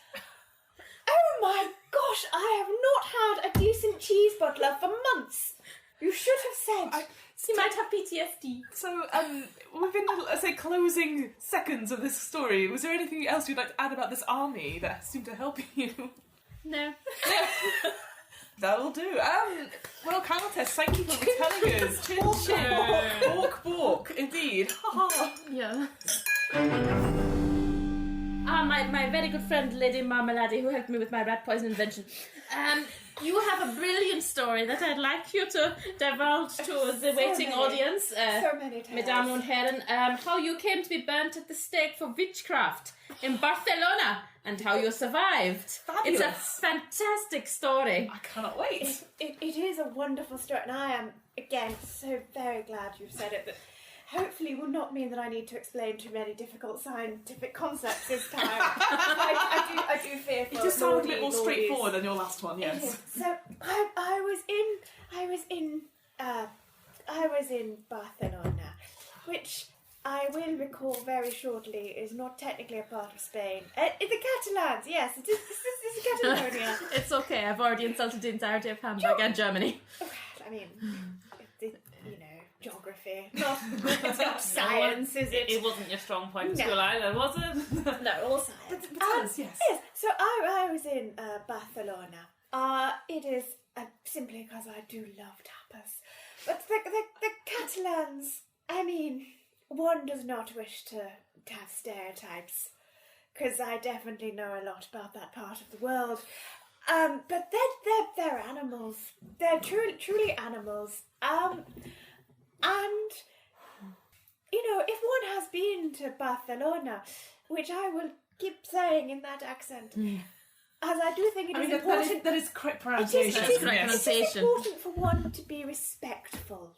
Oh my gosh, I have not had a decent cheese butler for months. You should have said. He might have PTSD. So, within the, let's say, closing seconds of this story, was there anything else you'd like to add about this army that seemed to help you? No. That'll do. Well, Countess, thank you for telling us. Chin chin. Bork bork, indeed. Yeah. My very good friend Lady Marmalade, who helped me with my rat poison invention. You have a brilliant story that I'd like you to divulge to the waiting audience. So many times. Mesdames und Herren, how you came to be burnt at the stake for witchcraft in Barcelona and how you survived. Fabulous. It's a fantastic story. I cannot wait. It is a wonderful story, and I am, again, so very glad you've said it, but hopefully will not mean that I need to explain too many difficult scientific concepts this time. I do fear for It just sounded a bit more Lordies. straightforward than your last one, It is. yes. So I was in Barcelona, which I will recall very shortly is not technically a part of Spain. The Catalans, yes, it is Catalonia. It's okay, I've already insulted the entirety of Hamburg and Germany. Well, I mean, geography, it's not science, is it? It wasn't your strong point in No. school either, was it? No, all science. But tell us, yes. Yes, so I was in Barcelona. It is simply because I do love tapas. But the Catalans, I mean, one does not wish to have stereotypes, because I definitely know a lot about that part of the world. But they're animals. They're truly animals. And, if one has been to Barcelona, which I will keep saying in that accent, as I do think it is important... that is correct pronunciation. It is correct yes. pronunciation. It's important for one to be respectful.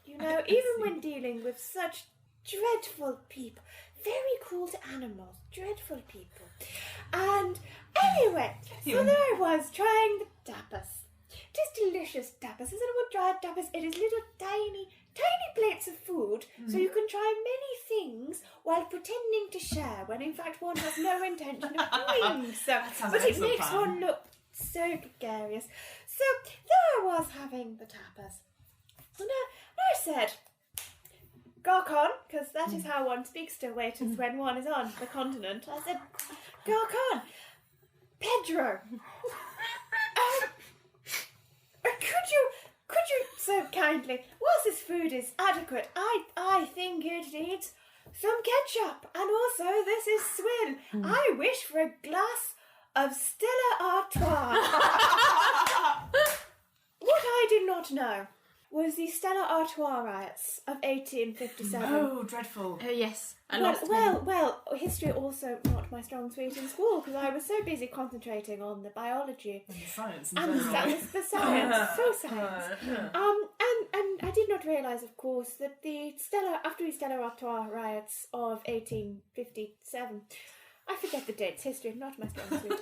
Even when dealing with such dreadful people. Very cruel to animals. Dreadful people. And anyway, so there I was trying the tapas. Just delicious tapas. Instead of dried tapas, it is little tiny plates of food, so you can try many things while pretending to share, when in fact one has no intention of doing so. But it makes one look so gregarious. So there I was having the tapas. And I said, Garcon, because that is how one speaks to waiters when one is on the continent. I said, Garcon, Pedro, could you so kindly, whilst this food is adequate, I think it needs some ketchup, and also this is Swin. I wish for a glass of Stella Artois. What I did not know was the Stella Artois riots of 1857. Oh, dreadful. Oh, yes. Well, history also not my strong suit in school, because I was so busy concentrating on the biology And the science. and the science, so science. And I did not realise, of course, that after the Stella Artois riots of 1857, I forget the dates, history, not my strong suit.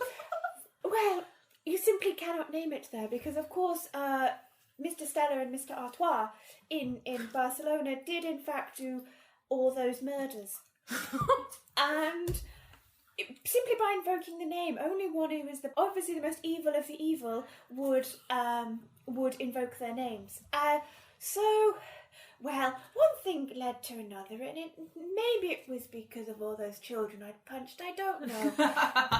Well, you simply cannot name it there, because of course, Mr. Stella and Mr. Artois in Barcelona did in fact do all those murders. And simply by invoking the name, only one who is obviously the most evil of the evil would invoke their names. Well, one thing led to another, and maybe it was because of all those children I'd punched, I don't know.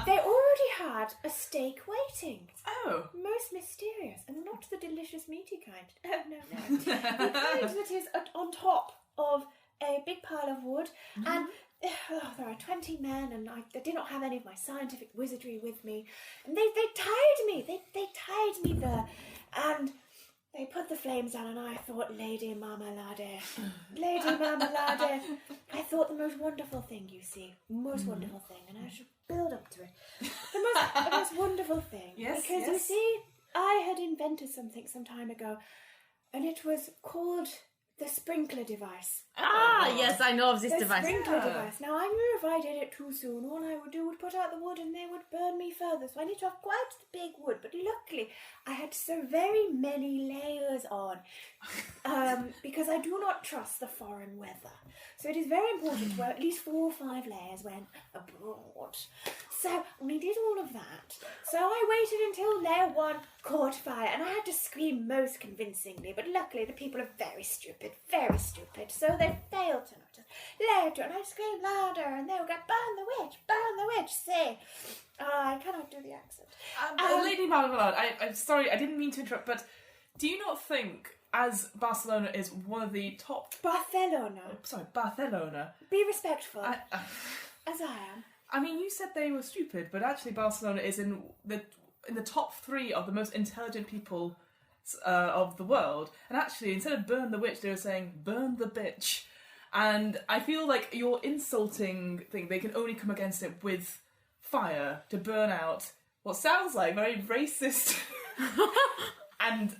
They already had a steak waiting. Oh. Most mysterious, and not the delicious meaty kind. Oh, no. The kind that is on top of a big pile of wood, and there are 20 men, and I did not have any of my scientific wizardry with me, and they tied me. They tied me there, and they put the flames down, and I thought, Lady Marmalade, I thought the most wonderful thing, you see, most wonderful thing, and I should build up to it. The most wonderful thing, Yes, because you see, I had invented something some time ago, and it was called the sprinkler device. Yes, I know of this The device. sprinkler device. Now, I knew if I did it too soon, all I would do would put out the wood and they would burn me further. So I need to have quite big wood. But luckily, I had so very many layers on because I do not trust the foreign weather. So it is very important to wear at least 4 or 5 layers when abroad. So we did all of that. So I waited until layer 1 caught fire, and I had to scream most convincingly, but luckily the people are very stupid, so they failed to notice. Layer 2, and I screamed louder, and they would go, burn the witch, say. I cannot do the accent. Lady Marmalade, I'm sorry, I didn't mean to interrupt, but do you not think, as Barcelona is one of the top... Barcelona. Barcelona. Be respectful. As I am. I mean, you said they were stupid, but actually Barcelona is in the top 3 of the most intelligent people of the world. And actually, instead of burn the witch, they were saying burn the bitch. And I feel like your insulting thing, they can only come against it with fire to burn out what sounds like very racist and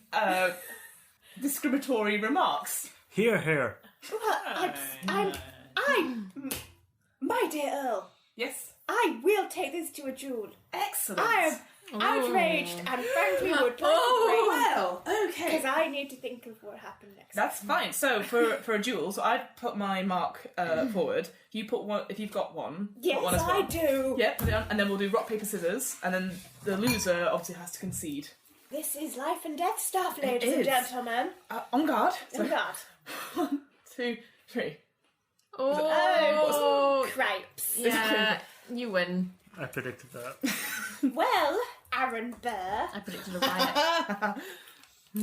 discriminatory remarks. Here. Well, I'm my dear Earl. Yes. I will take this to a duel. Excellent. I am outraged and frankly would like to break. Well, okay. Because I need to think of what happened next. That's fine. So for a duel, so I put my mark forward. You put one if you've got one. Yes, put one as well. I do. Yep, put it on, and then we'll do rock paper scissors, and then the loser obviously has to concede. This is life and death stuff, ladies is. and gentlemen. On guard. On guard. 1, 2, 3. Oh, cripes. yeah, you win. I predicted that. Well, Aaron Burr, I predicted a riot.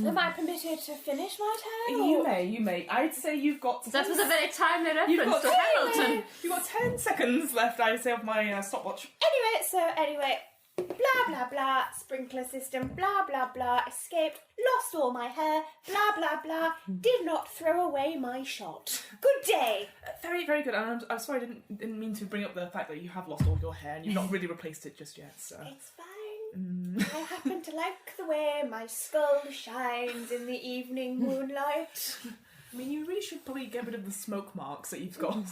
am I permitted to finish my turn? You may. I'd say you've got... That was a very timely You've reference got to Hamilton. You've got 10 seconds left, I'd say, of my stopwatch. Anyway, blah blah blah, sprinkler system, blah blah blah, escaped, lost all my hair, blah blah blah, did not throw away my shot. Good day. Very, very good. And I'm sorry, I didn't mean to bring up the fact that you have lost all your hair and you've not really replaced it just yet, so... It's fine. I happen to like the way my skull shines in the evening moonlight. I mean, you really should probably get rid of the smoke marks that you've got.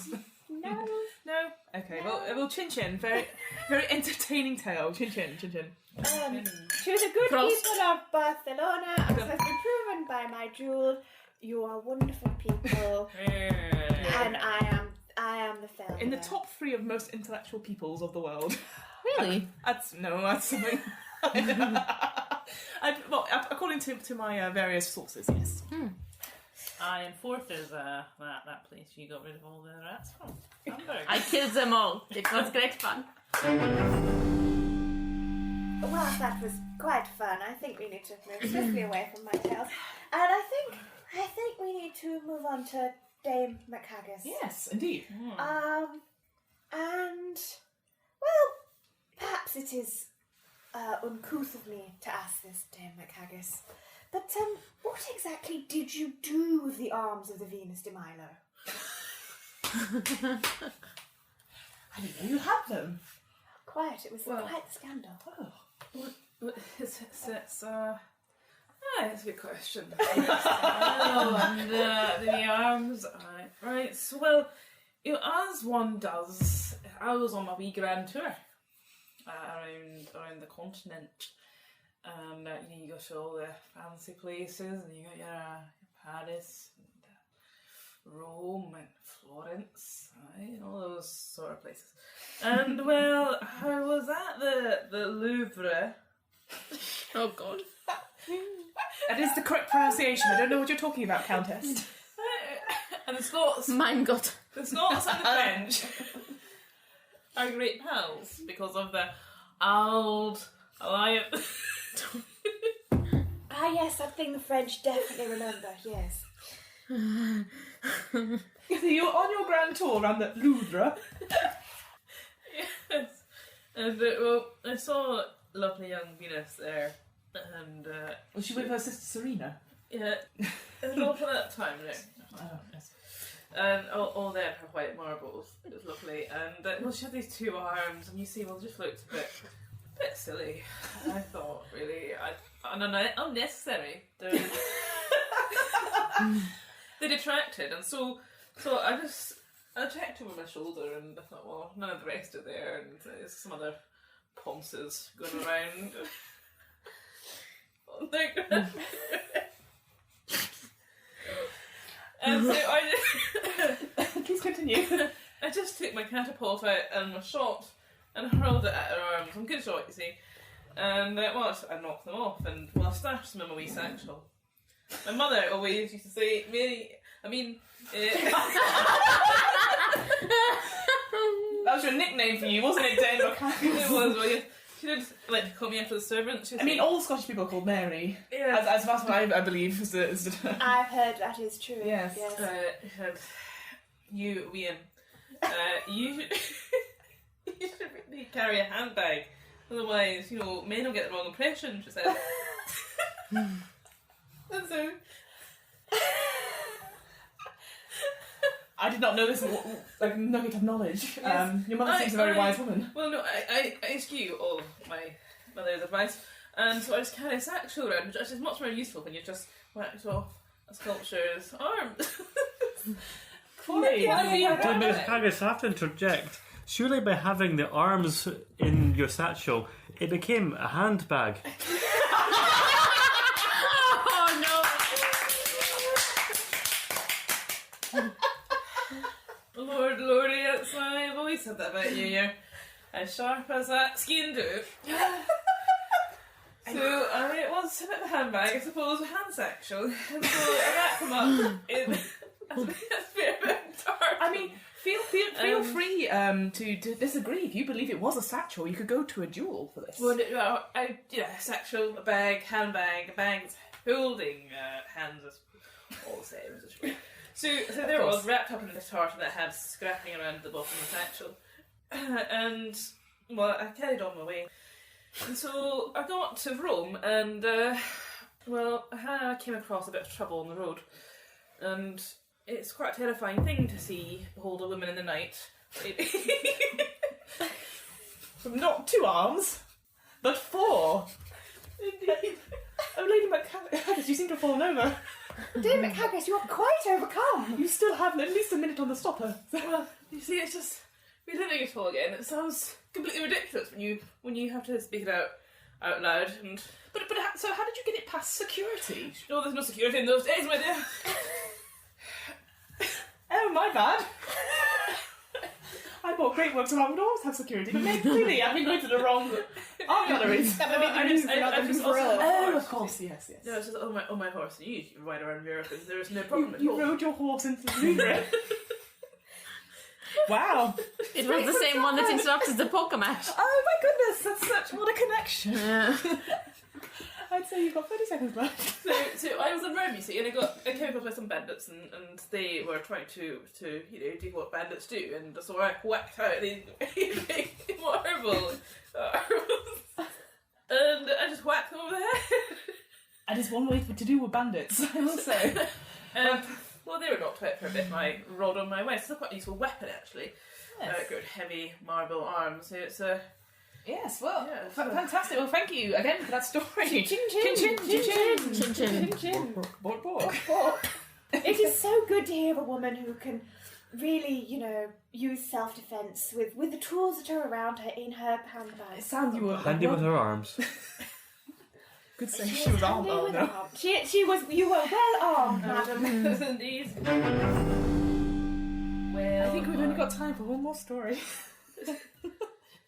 No. No? Okay, well, chin. Very, very entertaining tale. Chin. To the good people of Barcelona, as has been proven by my duel, you are wonderful people, and I am the failure. In the top 3 of most intellectual peoples of the world. Really? That's something. According to my various sources, yes. And 4th is that place you got rid of all the rats from. Hamburg. I killed them all. It was great fun. Well, that was quite fun. I think we need to move swiftly away from my tales, and I think we need to move on to Dame McHaggis. Yes, indeed. And well, perhaps it is uncouth of me to ask this, Dame McHaggis, but what exactly did you do with the arms of the Venus de Milo? I didn't know you had them. Quite. It was quite the scandal. Oh. It's a good question. And the arms. Right. So, well, as one does, I was on my wee grand tour around the continent, and you go to all the fancy places, and you got your Paris, and Rome, and Florence, right, all those sort of places. And well, I was at the Louvre. Oh God. That is the correct pronunciation. I don't know what you're talking about, Countess. And the Scots. Mein Gott. The Scots and the French are great pals because of the Old Alliance. Ah, yes, that thing the French definitely remember, yes. So you're on your grand tour around the Louvre. Yes. And well, I saw lovely young Venus there. And Was she with her sister Serena? yeah, and all for that time, no. Oh, yes. And all there, her white marbles. It was lovely. And well, she had these 2 arms, and you see, well, just looked a bit silly. I thought, really, unnecessary. They detracted, and so I checked over my shoulder, and I thought, well, none of the rest are there, and there's some other ponces going around. And so Please continue. I just took my catapult out and my shot and hurled it at her arms. I'm good shot, you see. And I knocked them off, and I stashed them in my wee satchel. My mother always used to say, Mary, I mean... That was your nickname for you, wasn't it, Den? It was, well, yeah. She did call me after the servant. I mean, all Scottish people are called Mary. Yeah. As far as I believe is the I've heard that is true. Yes. You, Ian, you should really carry a handbag. Otherwise, men will get the wrong impression, she said. And so... I did not know this nugget of knowledge. Yes. Your mother seems a very wise woman. Well, no, I eschew all my mother's advice, and so I just carry a satchel around, which is much more useful when you just whacked off a sculpture's arms. Colleen, I just have to interject. Surely by having the arms in your satchel, it became a handbag. Lordy, I've always said that about you. You're as sharp as that skin do. So, it was a bit of a handbag, I suppose, a hand satchel. And so I wrapped them up in a bit dark. I mean, feel free to disagree. If you believe it was a satchel, you could go to a duel for this. Well, a satchel, a bag, handbag, a bag holding hands is all the same, is it true? So there it was, wrapped up in this tartan that had scrapping around the bottom of the satchel. And, I carried on my way. And so I got to Rome, and, I came across a bit of trouble on the road. And it's quite a terrifying thing to behold a woman in the night. Not 2 arms, but 4. Indeed. Oh, Lady McHaggis, you seem to have fallen over. David McHaggis, you are quite overcome. You still have at least a minute on the stopper. Well, you see, it's just reliving it all again. It sounds completely ridiculous when you have to speak it out loud. And So how did you get it past security? no, there's no security in those days, my dear. Oh, my bad. I bought great works and I would always have security, but maybe clearly I've been going to the wrong art galleries. That would be the news for another umbrella. Oh, of course, yes. No, it's just on my horse. You can ride around Europe, and there is no problem at all. You rode your horse into the Louvre. Wow. It was the same one that interrupted the poker match. Oh my goodness, what a connection. Yeah. I'd say you've got 30 seconds left. So I was in Rome, you see, and I came across by some bandits, and they were trying to do what bandits do, and so I whacked out these big marble arms, and I just whacked them over the head. And it's one way to do with bandits, I will say. Well, they were knocked out for a bit. My rod on my waist. It's quite a useful weapon, actually. Yes. Good heavy marble arms. So it's a. Yes, well, Yeah, fantastic. Well, thank you again for that story. Chin chin. Chin chin. Chin chin. Chin chin. Chin chin. Bork bork. It is so good to hear a woman who can really, use self-defence with the tools that are around her in her handbag. It sounds you were Handy with her arms. Good say she was armed. handy Oh, with no. arm. She was. You were well armed, madam. Indeed. Well, I think we've only got time for one more story.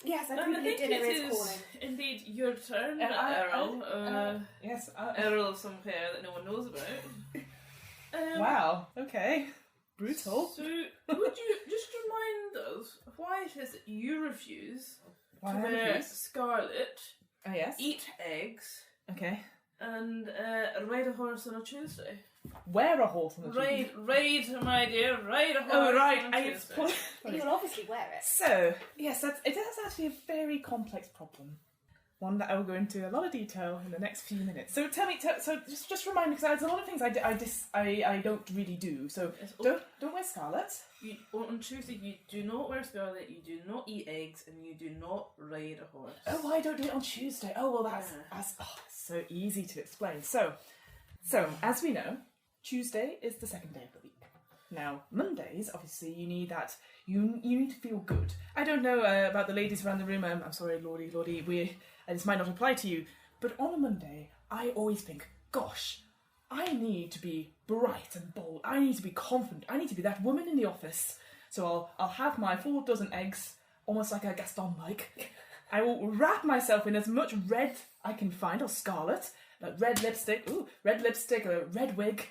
Yes, I I think think dinner it is calling. is indeed your turn, Errol. Errol. Yes. Errol of some pair that no one knows about. Wow. Okay. Brutal. So, would you just remind us why it is that you refuse Why to I wear refuse? scarlet, Oh yes. eat eggs, Okay. and ride a horse on a Tuesday? Wear a horse on the Tuesday. Ride, my dear, ride a horse Oh right. on a Tuesday. You'll obviously wear it. So yes, it is actually a very complex problem. One that I will go into a lot of detail in the next few minutes. So tell me, so just remind me, because there's a lot of things I don't really do. So Yes, don't wear scarlet. on Tuesday, you do not wear scarlet, you do not eat eggs, and you do not ride a horse. Oh, I don't do it on Tuesday. Oh well, that's so easy to explain. So as we know, Tuesday is the second day of the week. Now Mondays, obviously, you need that. You need to feel good. I don't know about the ladies around the room. I'm sorry, Lordy. This might not apply to you, but on a Monday, I always think, gosh, I need to be bright and bold. I need to be confident. I need to be that woman in the office. So I'll have my 4 dozen eggs, almost like a Gaston-like, I will wrap myself in as much red I can find, or scarlet, like red lipstick, a red wig.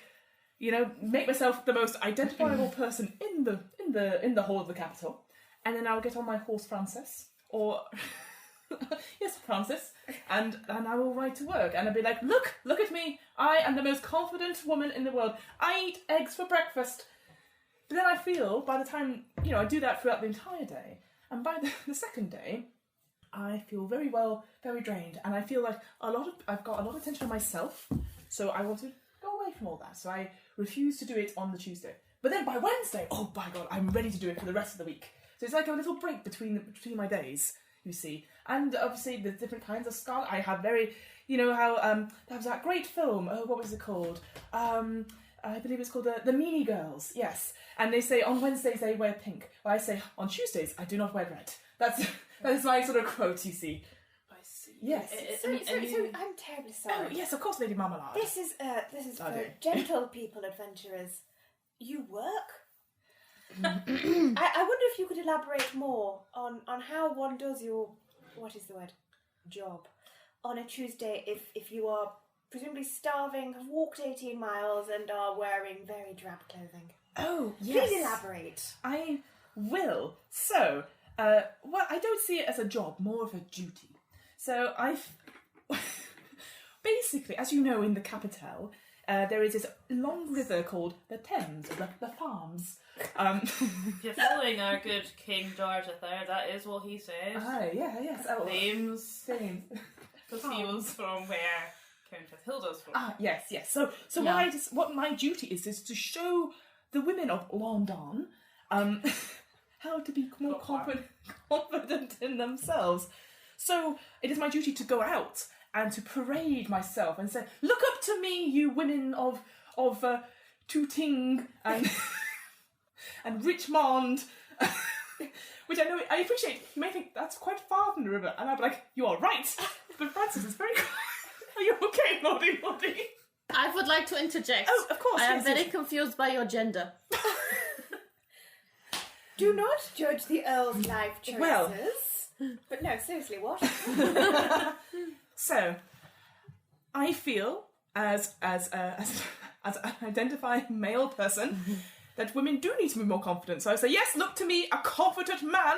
You know, make myself the most identifiable person in the whole of the capital, and then I'll get on my horse Francis, or yes, Francis, and I will ride to work, and I'll be like, look at me, I am the most confident woman in the world. I eat eggs for breakfast. But then I feel, by the time, I do that throughout the entire day, and by the second day, I feel very drained, and I feel like I've got a lot of attention on myself, so I want to go away from all that, so I refuse to do it on the Tuesday. But then by Wednesday, oh my god, I'm ready to do it for the rest of the week. So it's like a little break between my days, you see. And obviously the different kinds of scarlet, I have very, how, there was that great film, what was it called? I believe it's called the Meanie Girls, yes. And they say on Wednesdays they wear pink. Well, I say on Tuesdays I do not wear red. That is my sort of quote, you see. I see. Yes. So I'm terribly sorry. Oh yes, of course, Lady Marmalade. This is for gentle people, adventurers. You work? I wonder if you could elaborate more on how one does your, what is the word, job on a Tuesday if you are presumably starving, have walked 18 miles and are wearing very drab clothing. Oh, yes. Please elaborate. I will. So, I don't see it as a job, more of a duty. So basically, as you know, in the capital, there is this long river called the Thames, the Farms. You're following our good King George III, that is what he says. Yes. Thames. Thames. Because he was from where Countess Hilda's from. Yes. So Yeah. what my duty is to show the women of London how to be more confident in themselves. So it is my duty to go out and to parade myself and say, look up to me, you women of Tooting and and Richmond, which I appreciate. You may think that's quite far from the river, and I'll be like, you are right, but Francis is very. Are you okay, Lottie? I would like to interject. Oh, of course. I am yes, very yes. confused by your gender. Do not judge the Earl's life choices. Well. But no, seriously, what? So, I feel as an identifying male person that women do need to be more confident. So I say, yes, look to me, a confident man.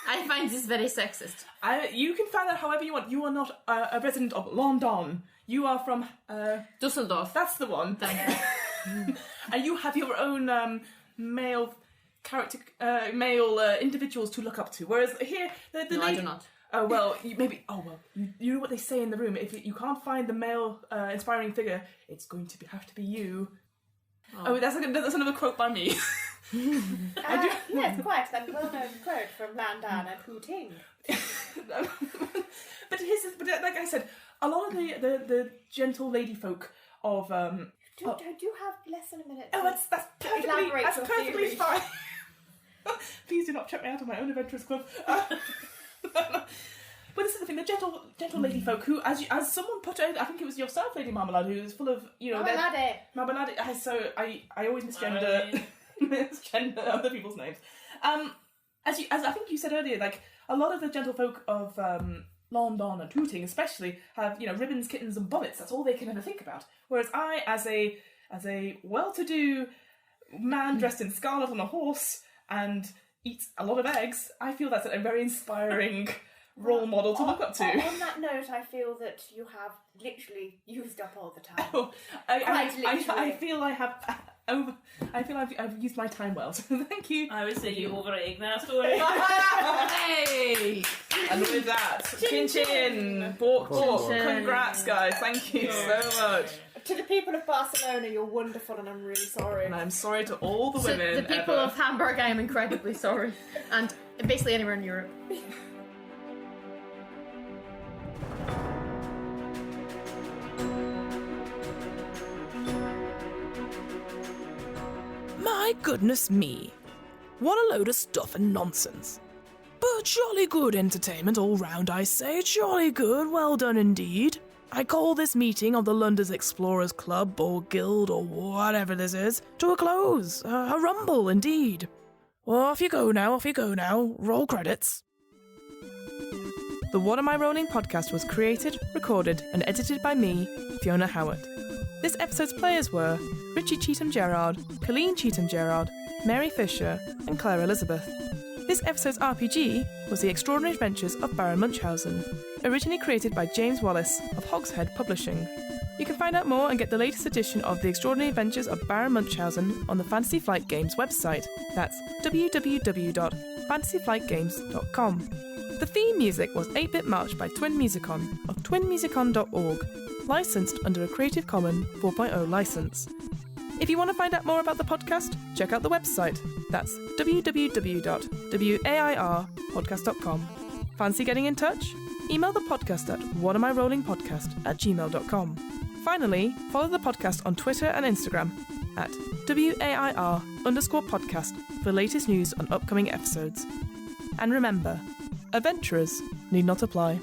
I find this very sexist. You can find that however you want. You are not a resident of London. You are from Dusseldorf. That's the one. And you have your own male character, male individuals to look up to. Whereas here, the No, lady... I do not. Oh well, you know what they say in the room. If you can't find the male inspiring figure, it's going to have to be you. Oh, that's another quote by me. Yes, quite that well-known quote from Landan and Hooting. But like I said, a lot of the gentle lady folk of Do have less than a minute. Oh, that's perfectly, elaborate that's your perfectly theory. fine. Please do not check me out of my own adventurous club. But this is the thing, the gentle lady folk who, as someone put it, I think it was yourself, Lady Marmalade, who is full of, Marmalade. So I always misgender other people's names. As I think you said earlier, like a lot of the gentle folk of London and Tooting especially have ribbons, kittens, and bonnets. That's all they can ever think about. Whereas I, as a well-to-do man dressed in scarlet on a horse and eats a lot of eggs, I feel that's a very inspiring role model to look up to. On that note, I feel that you have literally used up all the time. Oh, I feel I have I've used my time well. So thank you. I would say you over-egg that story. Hey! And with that, chin chin, bork bork. Congrats, guys! Thank you so much. To the people of Barcelona, you're wonderful, and I'm really sorry. And I'm sorry to all the To women. the people of Hamburg, I am incredibly sorry. And basically anywhere in Europe. My goodness me. What a load of stuff and nonsense. But jolly good entertainment all round, I say. Jolly good, well done indeed. I call this meeting of the London's Explorers Club or Guild or whatever this is to a close. A rumble indeed. Well, off you go now. Roll credits. The What Am I Rolling podcast was created, recorded, and edited by me, Fiona Howard. This episode's players were Richie Cheetham-Gerard, Colleen Cheetham-Gerard, Mary Fisher, and Claire Elizabeth. This episode's RPG was The Extraordinary Adventures of Baron Munchausen, originally created by James Wallace of Hogshead Publishing. You can find out more and get the latest edition of The Extraordinary Adventures of Baron Munchausen on the Fantasy Flight Games website. That's www.fantasyflightgames.com. The theme music was 8-Bit March by Twin Musicon of twinmusicon.org, licensed under a Creative Commons 4.0 license. If you want to find out more about the podcast, check out the website. That's www.wairpodcast.com. Fancy getting in touch? Email the podcast at whatamirollingpodcast@gmail.com. Finally, follow the podcast on Twitter and Instagram at WAIR_podcast for the latest news on upcoming episodes. And remember, adventurers need not apply.